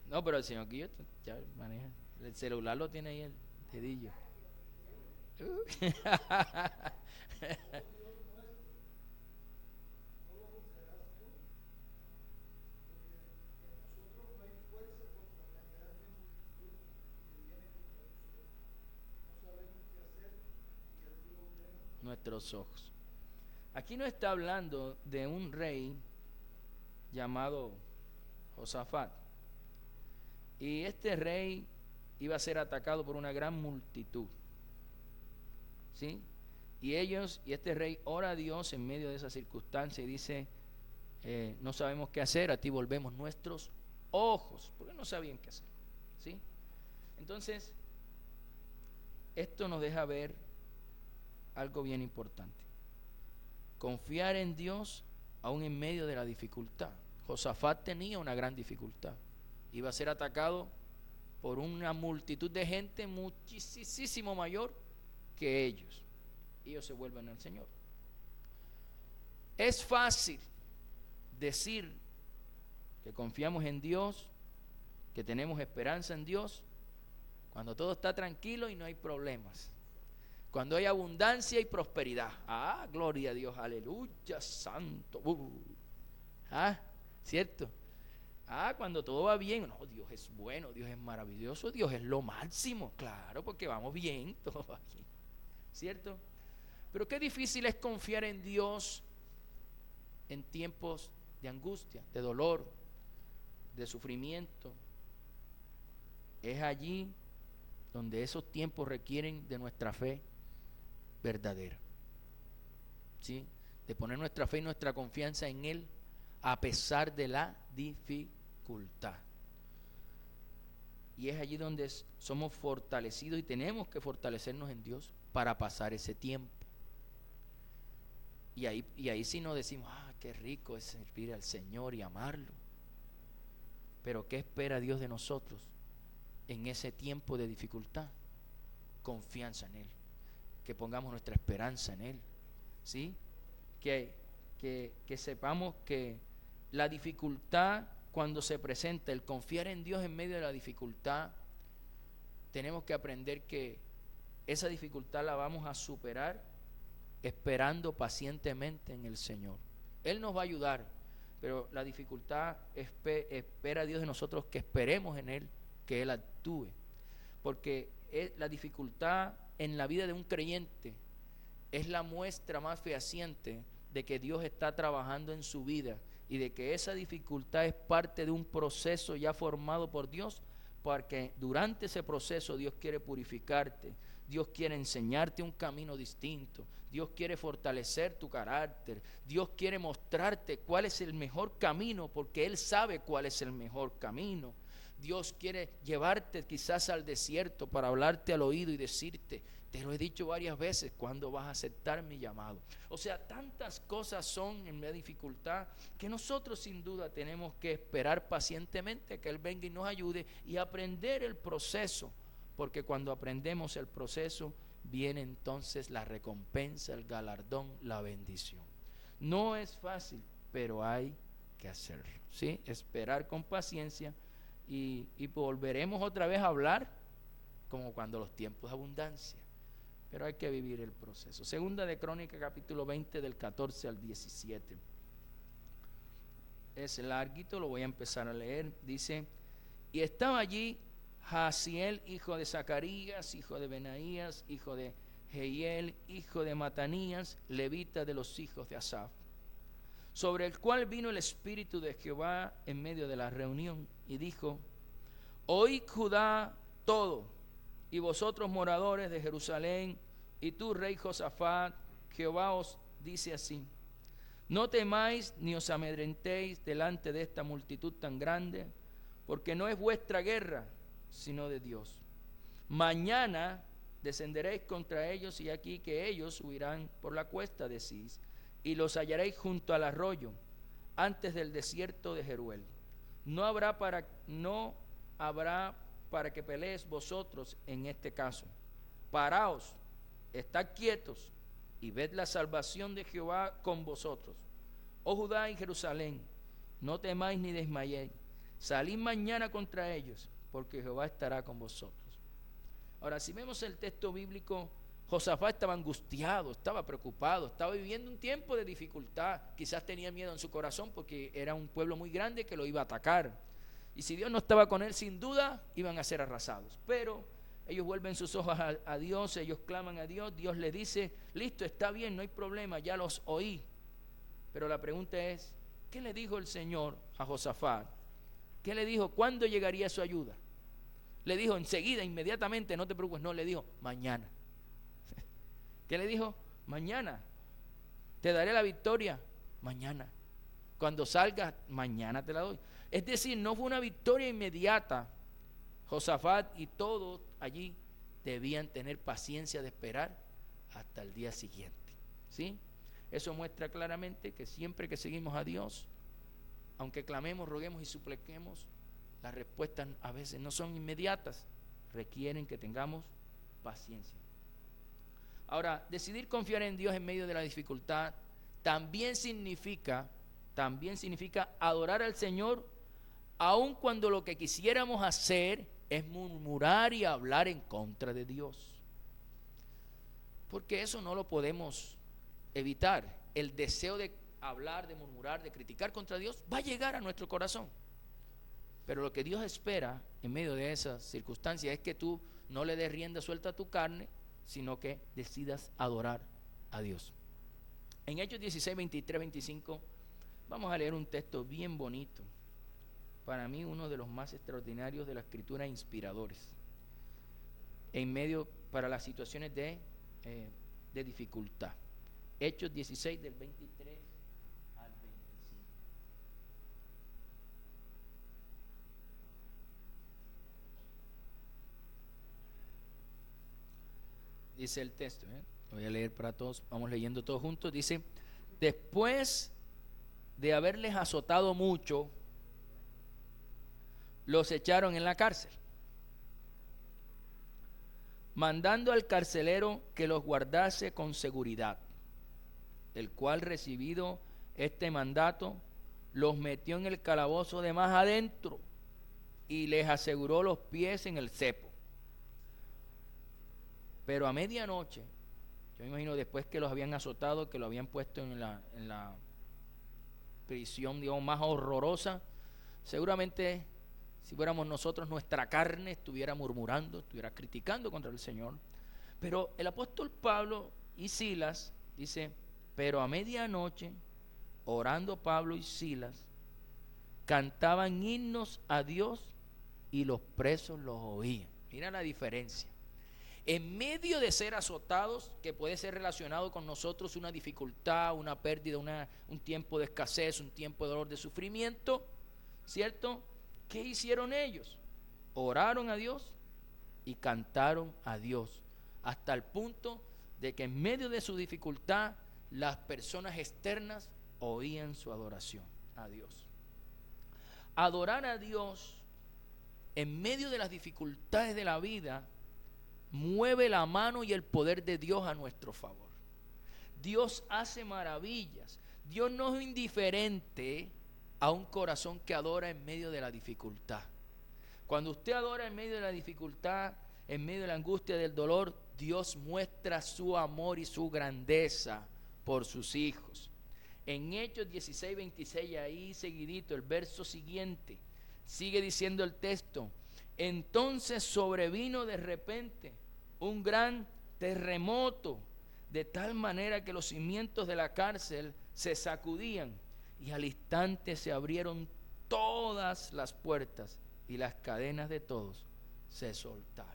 No, pero el señor Guillo ya maneja. El celular lo tiene ahí el dedillo. Nuestros ojos. Aquí no está hablando de un rey llamado Josafat. Y este rey iba a ser atacado por una gran multitud. ¿Sí? Y este rey ora a Dios en medio de esa circunstancia y dice, no sabemos qué hacer, a ti volvemos nuestros ojos, porque no sabían qué hacer. ¿Sí? Entonces, esto nos deja ver algo bien importante. Confiar en Dios aún en medio de la dificultad. Josafat tenía una gran dificultad. Iba a ser atacado por una multitud de gente muchísimo mayor que ellos. Ellos se vuelven al Señor. Es fácil decir que confiamos en Dios, que tenemos esperanza en Dios, cuando todo está tranquilo y no hay problemas. Cuando hay abundancia y prosperidad. Ah, gloria a Dios, aleluya, santo. ¿Cierto? Cuando todo va bien, no, Dios es bueno, Dios es maravilloso, Dios es lo máximo. Claro, porque vamos bien, todo va bien. ¿Cierto? Pero qué difícil es confiar en Dios en tiempos de angustia, de dolor, de sufrimiento. Es allí donde esos tiempos requieren de nuestra fe verdadera, ¿sí? De poner nuestra fe y nuestra confianza en Él a pesar de la dificultad. Y es allí donde somos fortalecidos y tenemos que fortalecernos en Dios para pasar ese tiempo. Y ahí sí nos decimos, qué rico es servir al Señor y amarlo. Pero ¿qué espera Dios de nosotros en ese tiempo de dificultad? Confianza en Él, que pongamos nuestra esperanza en Él, ¿sí? Que sepamos que la dificultad, cuando se presenta, el confiar en Dios en medio de la dificultad, tenemos que aprender que esa dificultad la vamos a superar esperando pacientemente en el Señor. Él nos va a ayudar, pero la dificultad espera a Dios de nosotros que esperemos en Él, que Él actúe, porque la dificultad en la vida de un creyente es la muestra más fehaciente de que Dios está trabajando en su vida y de que esa dificultad es parte de un proceso ya formado por Dios, porque durante ese proceso Dios quiere purificarte, Dios quiere enseñarte un camino distinto, Dios quiere fortalecer tu carácter, Dios quiere mostrarte cuál es el mejor camino, porque Él sabe cuál es el mejor camino. Dios quiere llevarte quizás al desierto para hablarte al oído y decirte, te lo he dicho varias veces, ¿cuándo vas a aceptar mi llamado? O sea, tantas cosas son en la dificultad que nosotros sin duda tenemos que esperar pacientemente que Él venga y nos ayude y aprender el proceso, porque cuando aprendemos el proceso viene entonces la recompensa, el galardón, la bendición. No es fácil, pero hay que hacerlo, ¿sí? Esperar con paciencia y volveremos otra vez a hablar como cuando los tiempos de abundancia. Pero hay que vivir el proceso. Segunda de Crónicas, capítulo 20, del 14 al 17. Es larguito, lo voy a empezar a leer. Dice, y estaba allí Jaasiel, hijo de Zacarías, hijo de Benaías, hijo de Jehiel, hijo de Matanías, levita de los hijos de Asaf, sobre el cual vino el Espíritu de Jehová en medio de la reunión, y dijo, oíd Judá todo, y vosotros moradores de Jerusalén, y tú rey Josafat, Jehová os dice así, no temáis ni os amedrentéis delante de esta multitud tan grande, porque no es vuestra guerra, sino de Dios. Mañana descenderéis contra ellos, y aquí que ellos huirán por la cuesta de Cis, y los hallaréis junto al arroyo, antes del desierto de Jeruel. No habrá para que pelees vosotros en este caso. Paraos, estad quietos, y ved la salvación de Jehová con vosotros. Oh Judá y Jerusalén, no temáis ni desmayéis. Salid mañana contra ellos, porque Jehová estará con vosotros. Ahora, si vemos el texto bíblico, Josafat estaba angustiado, estaba preocupado, estaba viviendo un tiempo de dificultad. Quizás tenía miedo en su corazón porque era un pueblo muy grande que lo iba a atacar. Y si Dios no estaba con él, sin duda iban a ser arrasados. Pero ellos vuelven sus ojos a Dios, ellos claman a Dios, Dios les dice, listo, está bien, no hay problema, ya los oí. Pero la pregunta es, ¿qué le dijo el Señor a Josafat? ¿Qué le dijo? ¿Cuándo llegaría su ayuda? Le dijo enseguida, inmediatamente, no te preocupes. No, le dijo mañana. ¿Qué le dijo? Mañana. Te daré la victoria mañana. Cuando salgas, mañana te la doy. Es decir, no fue una victoria inmediata. Josafat y todos allí debían tener paciencia de esperar hasta el día siguiente. ¿Sí? Eso muestra claramente que siempre que seguimos a Dios, aunque clamemos, roguemos y supliquemos, las respuestas a veces no son inmediatas, requieren que tengamos paciencia. Ahora, decidir confiar en Dios en medio de la dificultad también significa adorar al Señor, aun cuando lo que quisiéramos hacer es murmurar y hablar en contra de Dios. Porque eso no lo podemos evitar. El deseo de hablar, de murmurar, de criticar contra Dios va a llegar a nuestro corazón. Pero lo que Dios espera en medio de esas circunstancias es que tú no le des rienda suelta a tu carne, sino que decidas adorar a Dios. En Hechos 16, 23, 25 vamos a leer un texto bien bonito, para mí uno de los más extraordinarios de la Escritura, inspiradores en medio para las situaciones de dificultad. Hechos 16 del 23 al 25. Dice el texto, lo voy a leer para todos, vamos leyendo todos juntos. Dice, después de haberles azotado mucho, los echaron en la cárcel, mandando al carcelero que los guardase con seguridad, el cual, recibido este mandato, los metió en el calabozo de más adentro y les aseguró los pies en el cepo. Pero a medianoche, yo me imagino después que los habían azotado, que lo habían puesto en la prisión, digamos, más horrorosa, seguramente si fuéramos nosotros, nuestra carne estuviera murmurando, estuviera criticando contra el Señor. Pero el apóstol Pablo y Silas dice, pero a medianoche, orando Pablo y Silas, cantaban himnos a Dios y los presos los oían. Mira la diferencia. En medio de ser azotados, que puede ser relacionado con nosotros una dificultad, una pérdida, un tiempo de escasez, un tiempo de dolor, de sufrimiento, ¿cierto? ¿Qué hicieron ellos? oraron a Dios y cantaron a Dios, hasta el punto de que en medio de su dificultad las personas externas oían su adoración a Dios. Adorar a Dios en medio de las dificultades de la vida mueve la mano y el poder de Dios a nuestro favor. Dios hace maravillas. Dios no es indiferente a un corazón que adora en medio de la dificultad. Cuando usted adora en medio de la dificultad, en medio de la angustia, del dolor, Dios muestra su amor y su grandeza por sus hijos. En Hechos 16:26, ahí seguidito, el verso siguiente, sigue diciendo el texto: entonces sobrevino de repente un gran terremoto, de tal manera que los cimientos de la cárcel se sacudían, y al instante se abrieron todas las puertas y las cadenas de todos se soltaron.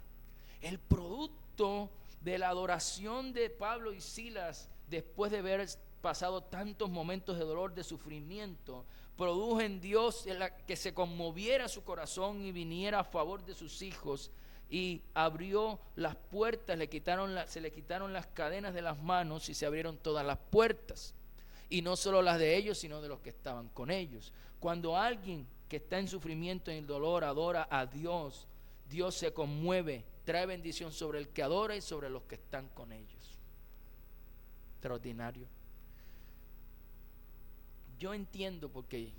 El producto de la adoración de Pablo y Silas, después de haber pasado tantos momentos de dolor, de sufrimiento, produjo en Dios que se conmoviera su corazón y viniera a favor de sus hijos, y abrió las puertas, se le quitaron las cadenas de las manos y se abrieron todas las puertas, y no solo las de ellos, sino de los que estaban con ellos. Cuando alguien que está en sufrimiento, en el dolor, adora a Dios, Dios se conmueve, trae bendición sobre el que adora y sobre los que están con ellos. Extraordinario. Yo entiendo, porque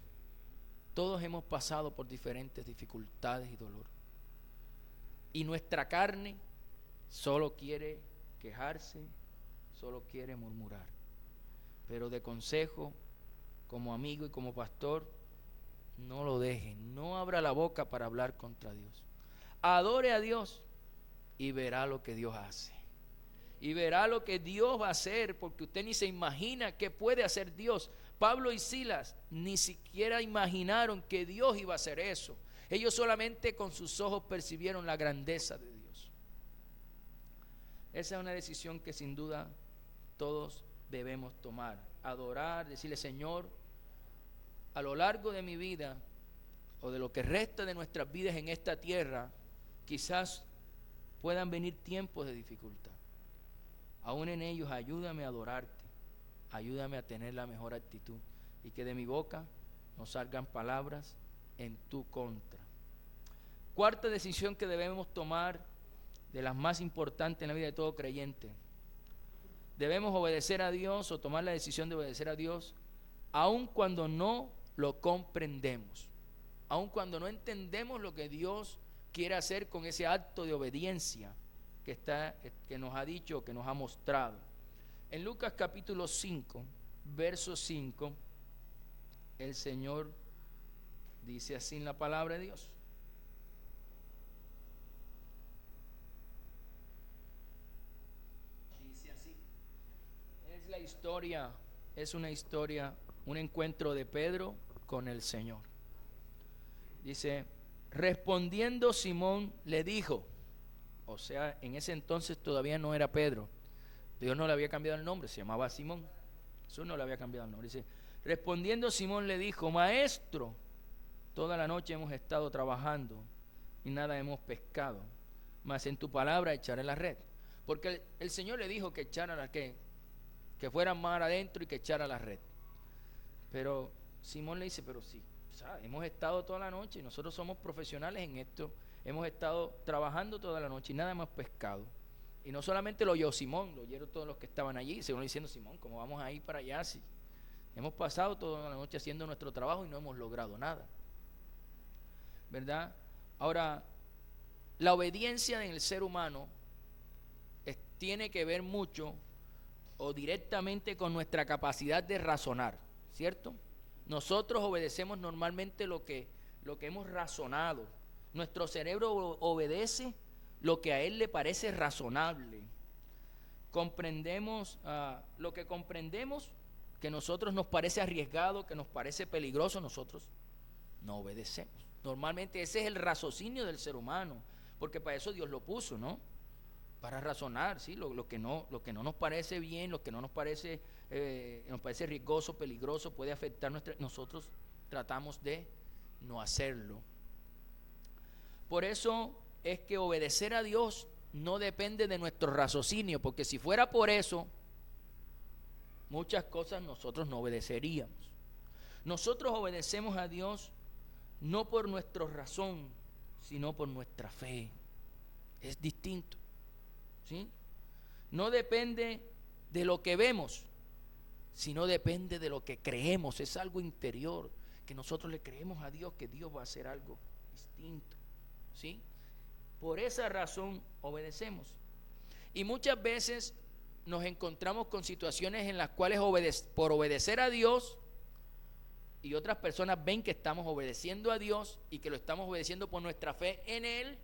todos hemos pasado por diferentes dificultades y dolor, y nuestra carne solo quiere quejarse, solo quiere murmurar. Pero de consejo, como amigo y como pastor, no lo deje, no abra la boca para hablar contra Dios. Adore a Dios y verá lo que Dios hace. Y verá lo que Dios va a hacer, porque usted ni se imagina qué puede hacer Dios. Pablo y Silas ni siquiera imaginaron que Dios iba a hacer eso. Ellos solamente con sus ojos percibieron la grandeza de Dios. Esa es una decisión que sin duda todos debemos tomar. Adorar, decirle: Señor, a lo largo de mi vida, o de lo que resta de nuestras vidas en esta tierra, quizás puedan venir tiempos de dificultad. Aún en ellos, ayúdame a adorarte, ayúdame a tener la mejor actitud, y que de mi boca no salgan palabras en tu contra. Cuarta decisión que debemos tomar, de las más importantes en la vida de todo creyente: debemos obedecer a Dios, o tomar la decisión de obedecer a Dios, aun cuando no lo comprendemos, aun cuando no entendemos lo que Dios quiere hacer con ese acto de obediencia que nos ha dicho, que nos ha mostrado. En Lucas capítulo 5, verso 5, el Señor dice así en la palabra de Dios: dice así, es una historia, un encuentro de Pedro con el Señor. Dice: respondiendo Simón le dijo, o sea, en ese entonces todavía no era Pedro, Dios no le había cambiado el nombre, se llamaba Simón, Jesús no le había cambiado el nombre. Dice: respondiendo Simón le dijo, maestro, toda la noche hemos estado trabajando y nada hemos pescado, mas en tu palabra echaré la red. Porque el Señor le dijo que fueran mar adentro y que echara la red. Pero Simón le dice: pero sí, ¿sabes? Hemos estado toda la noche y nosotros somos profesionales en esto, hemos estado trabajando toda la noche y nada hemos pescado. Y no solamente lo oyó Simón, lo oyeron todos los que estaban allí, según diciendo: Simón, ¿cómo vamos a ir para allá si hemos pasado toda la noche haciendo nuestro trabajo y no hemos logrado nada? ¿Verdad? Ahora, la obediencia en el ser humano tiene que ver mucho o directamente con nuestra capacidad de razonar, ¿cierto? Nosotros obedecemos normalmente lo que hemos razonado. Nuestro cerebro obedece lo que a él le parece razonable. Comprendemos lo que comprendemos, que a nosotros nos parece arriesgado, que nos parece peligroso, nosotros no obedecemos. Normalmente ese es el raciocinio del ser humano, porque para eso Dios lo puso, ¿no? Para razonar, ¿sí? Lo que no nos parece bien, lo que no nos parece riesgoso, peligroso, puede afectar nosotros tratamos de no hacerlo. Por eso es que obedecer a Dios no depende de nuestro raciocinio, porque si fuera por eso, muchas cosas nosotros no obedeceríamos. Nosotros obedecemos a Dios no por nuestra razón, sino por nuestra fe. Es distinto, ¿sí? No depende de lo que vemos, sino depende de lo que creemos. Es algo interior, que nosotros le creemos a Dios que Dios va a hacer algo distinto, ¿sí? Por esa razón obedecemos. Y muchas veces nos encontramos con situaciones en las cuales por obedecer a Dios, y otras personas ven que estamos obedeciendo a Dios y que lo estamos obedeciendo por nuestra fe en Él.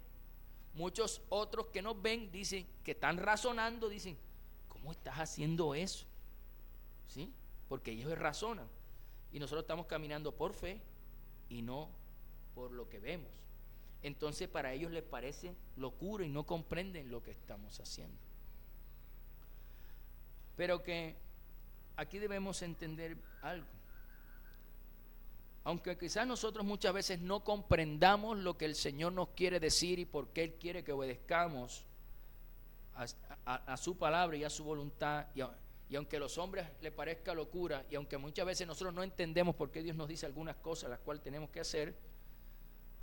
Muchos otros que nos ven dicen, que están razonando, dicen, ¿cómo estás haciendo eso? ¿Sí? Porque ellos razonan. Y nosotros estamos caminando por fe y no por lo que vemos. Entonces para ellos les parece locura y no comprenden lo que estamos haciendo. Pero que aquí debemos entender algo. Aunque quizás nosotros muchas veces no comprendamos lo que el Señor nos quiere decir y por qué Él quiere que obedezcamos a su palabra y a su voluntad, y aunque a los hombres les parezca locura, y aunque muchas veces nosotros no entendemos por qué Dios nos dice algunas cosas las cuales tenemos que hacer,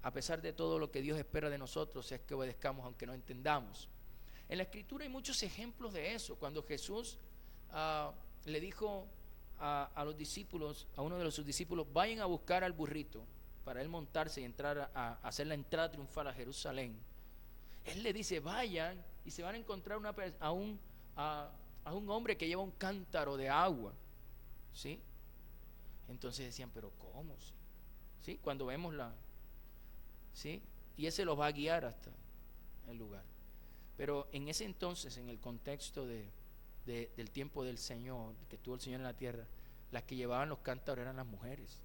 a pesar de todo lo que Dios espera de nosotros es que obedezcamos aunque no entendamos. En la Escritura hay muchos ejemplos de eso. Cuando Jesús le dijo a los discípulos, a uno de sus discípulos, vayan a buscar al burrito para él montarse y entrar a hacer la entrada triunfal a Jerusalén. Él le dice, vayan y se van a encontrar a un hombre que lleva un cántaro de agua, ¿sí? Entonces decían, pero ¿cómo? ¿Sí? Cuando vemos ¿sí? Y ese los va a guiar hasta el lugar. Pero en ese entonces, en el contexto del tiempo del Señor, que tuvo el Señor en la tierra, las que llevaban los cántaros eran las mujeres.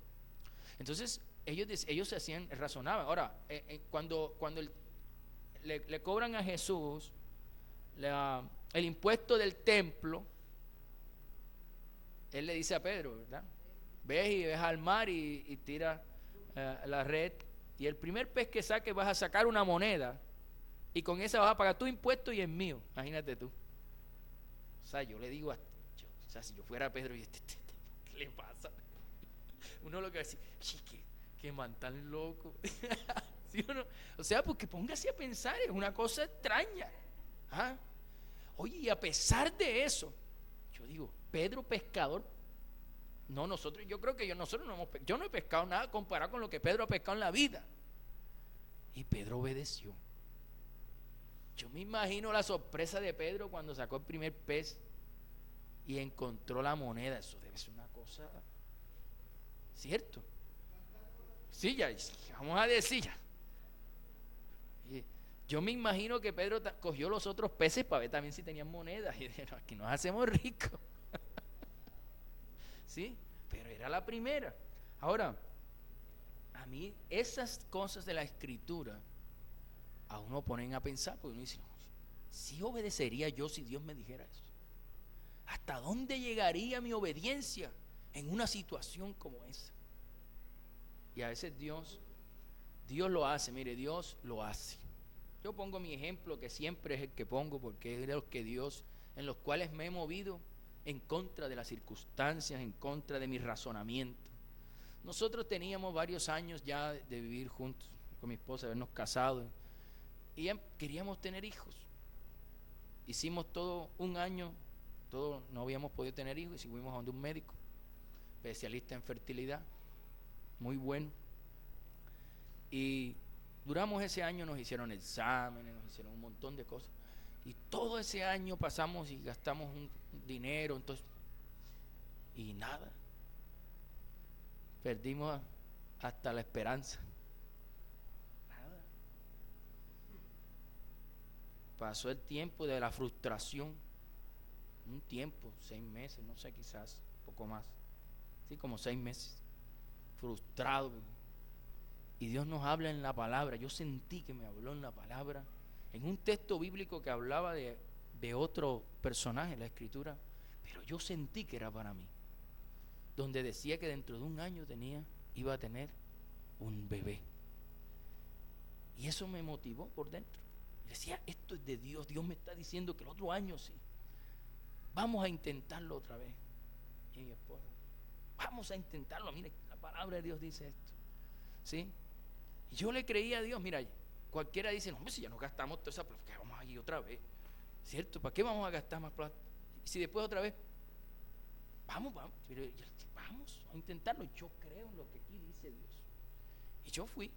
Entonces ellos se hacían, razonaban. Ahora, cuando le cobran a Jesús el impuesto del templo, él le dice a Pedro, ¿verdad? Ves al mar y tira la red, y el primer pez que saques vas a sacar una moneda, y con esa vas a pagar tu impuesto y el mío. Imagínate tú. O sea, yo le digo, si yo fuera Pedro, y ¿qué le pasa? Uno lo que va a decir, qué man tan loco. ¿Sí o no? O sea, porque póngase a pensar, es una cosa extraña. ¿Ah? Oye, y a pesar de eso, yo digo, Pedro pescador, no, yo creo que yo no he pescado nada comparado con lo que Pedro ha pescado en la vida. Y Pedro obedeció. Yo me imagino la sorpresa de Pedro cuando sacó el primer pez y encontró la moneda. Eso debe ser una cosa, ¿cierto? Sí, ya, vamos a decir ya. Yo me imagino que Pedro cogió los otros peces para ver también si tenían monedas. Y dijeron, aquí nos hacemos ricos. ¿Sí? Pero era la primera. Ahora, a mí esas cosas de la Escritura a uno ponen a pensar, porque uno dice, ¿sí obedecería yo si Dios me dijera eso? ¿Hasta dónde llegaría mi obediencia en una situación como esa? Y a veces Dios lo hace, mire, Dios lo hace. Yo pongo mi ejemplo, que siempre es el que pongo, porque es de los que Dios, en los cuales me he movido en contra de las circunstancias, en contra de mi razonamiento. Nosotros teníamos varios años ya de vivir juntos con mi esposa, de habernos casado, y queríamos tener hijos. Hicimos todo un año, no habíamos podido tener hijos, y fuimos a donde un médico especialista en fertilidad, muy bueno, y duramos ese año, nos hicieron exámenes, nos hicieron un montón de cosas, y todo ese año pasamos y gastamos un dinero, entonces, y nada, perdimos hasta la esperanza. Pasó el tiempo de la frustración, un tiempo, 6 meses, no sé, quizás un poco más, sí, como 6 meses, frustrado. Y Dios nos habla en la palabra. Yo sentí que me habló en la palabra, en un texto bíblico que hablaba de otro personaje en la Escritura, pero yo sentí que era para mí, donde decía que dentro de un año iba a tener un bebé. Y eso me motivó por dentro. Decía, esto es de Dios. Dios me está diciendo que el otro año sí. Vamos a intentarlo otra vez. Y mi esposa, vamos a intentarlo. Mire, la palabra de Dios dice esto. ¿Sí? Y yo le creía a Dios. Mira, cualquiera dice, no, hombre, si ya nos gastamos toda esa plata, ¿qué vamos a ir otra vez? ¿Cierto? ¿Para qué vamos a gastar más plata? Y si después otra vez, vamos a intentarlo. Yo creo en lo que aquí dice Dios. Y yo fui.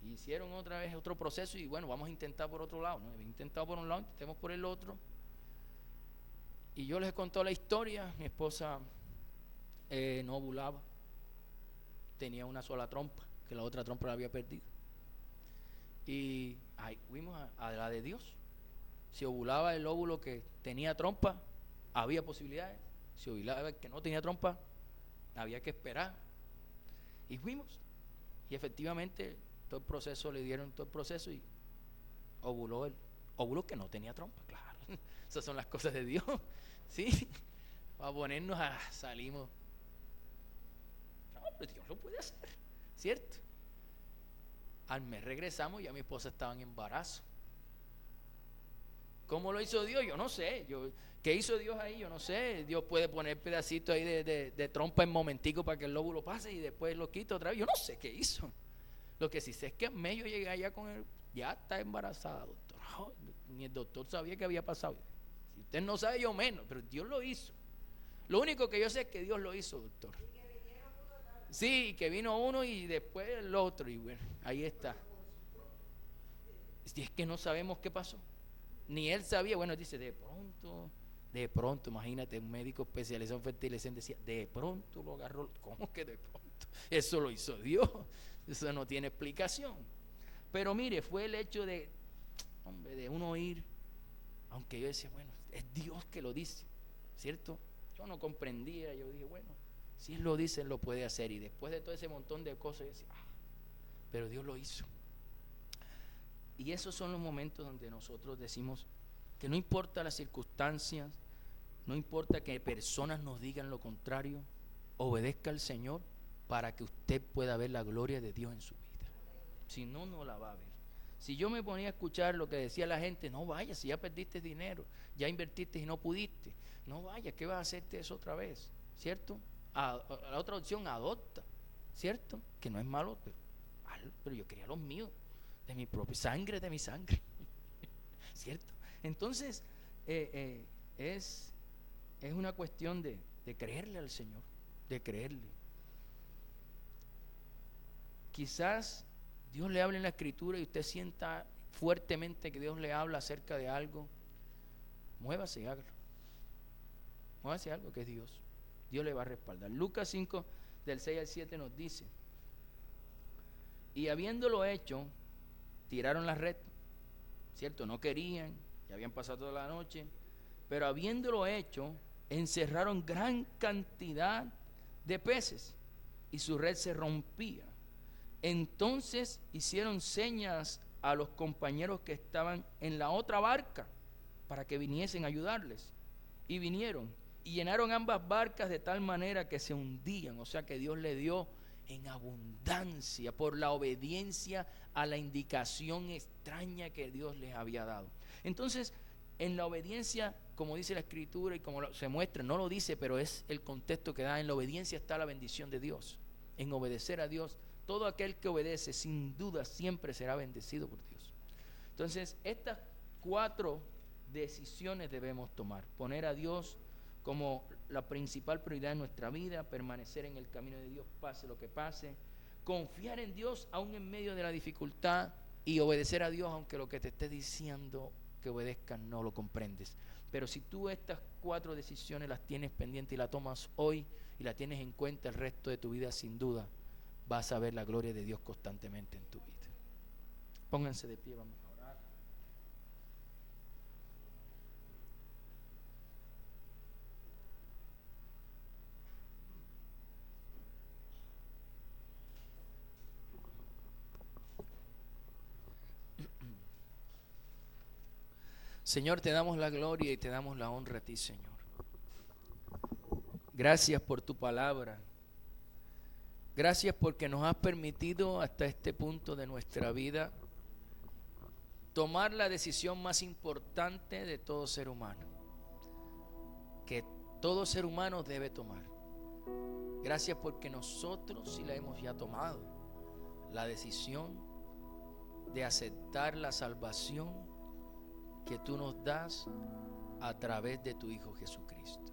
Y hicieron otra vez otro proceso y bueno, vamos a intentar por otro lado, ¿no? Había intentado por un lado, intentemos por el otro. Y yo les he contado la historia. Mi esposa no ovulaba, tenía una sola trompa, que la otra trompa la había perdido. Y ahí fuimos a la de Dios. Si ovulaba el óvulo que tenía trompa, había posibilidades. Si ovulaba el que no tenía trompa, había que esperar. Y fuimos. Y efectivamente todo el proceso, le dieron todo el proceso y ovuló el óvulo que no tenía trompa, claro. Esas son las cosas de Dios, ¿sí? Para ponernos salimos. No, pero Dios lo puede hacer, ¿cierto? Al mes regresamos y ya mi esposa estaba en embarazo. ¿Cómo lo hizo Dios? Yo no sé. ¿Qué hizo Dios ahí? Yo no sé. Dios puede poner pedacitos ahí de trompa en momentico para que el óvulo pase y después lo quita otra vez. Yo no sé qué hizo. Lo que sí sé es que en medio llegué allá con él. Ya está embarazada, doctor. Ni el doctor sabía qué había pasado. Si usted no sabe, yo menos, pero Dios lo hizo. Lo único que yo sé es que Dios lo hizo, doctor. Sí, que vino uno y después el otro. Y bueno, ahí está. Si es que no sabemos qué pasó. Ni él sabía. Bueno, dice, de pronto, imagínate, un médico especializado en fertilización decía, de pronto lo agarró. ¿Cómo que de pronto? Eso lo hizo Dios. Eso no tiene explicación. Pero mire, fue el hecho de uno ir, aunque yo decía, bueno, es Dios que lo dice, ¿cierto? Yo no comprendía, yo dije, bueno, si Él lo dice, Él lo puede hacer. Y después de todo ese montón de cosas, yo decía, pero Dios lo hizo. Y esos son los momentos donde nosotros decimos que no importa las circunstancias, no importa que personas nos digan lo contrario, obedezca al Señor para que usted pueda ver la gloria de Dios en su vida. Si no, no la va a ver. Si yo me ponía a escuchar lo que decía la gente, no vayas, si ya perdiste dinero, ya invertiste y no pudiste, no vayas, ¿qué vas a hacerte eso otra vez? ¿Cierto? La otra opción, adopta, ¿cierto? Que no es malo, pero yo quería los míos, de mi propia sangre, de mi sangre, ¿cierto? Entonces, es una cuestión de creerle al Señor, de creerle. Quizás Dios le hable en la Escritura y usted sienta fuertemente que Dios le habla acerca de algo. Muévase y hágalo. Muévase a algo que es Dios. Dios le va a respaldar. Lucas 5, del 6 al 7 nos dice: y habiéndolo hecho, tiraron la red. ¿Cierto? No querían, ya habían pasado toda la noche. Pero habiéndolo hecho, encerraron gran cantidad de peces y su red se rompía. Entonces hicieron señas a los compañeros que estaban en la otra barca para que viniesen a ayudarles. Y vinieron y llenaron ambas barcas de tal manera que se hundían. O sea que Dios le dio en abundancia por la obediencia a la indicación extraña que Dios les había dado. Entonces, en la obediencia, como dice la Escritura y como se muestra, no lo dice, pero es el contexto que da, en la obediencia está la bendición de Dios. En obedecer a Dios, todo aquel que obedece sin duda siempre será bendecido por Dios. Entonces, estas 4 decisiones debemos tomar: poner a Dios como la principal prioridad en nuestra vida, permanecer en el camino de Dios pase lo que pase, confiar en Dios aún en medio de la dificultad y obedecer a Dios aunque lo que te esté diciendo que obedezcas no lo comprendes. Pero si tú estas 4 decisiones las tienes pendientes y las tomas hoy y las tienes en cuenta el resto de tu vida, sin duda vas a ver la gloria de Dios constantemente en tu vida. Pónganse de pie, vamos a orar. Señor, te damos la gloria y te damos la honra a ti, Señor. Gracias por tu palabra. Gracias porque nos has permitido hasta este punto de nuestra vida tomar la decisión más importante de todo ser humano, que todo ser humano debe tomar. Gracias porque nosotros sí la hemos ya tomado, la decisión de aceptar la salvación que tú nos das a través de tu Hijo Jesucristo.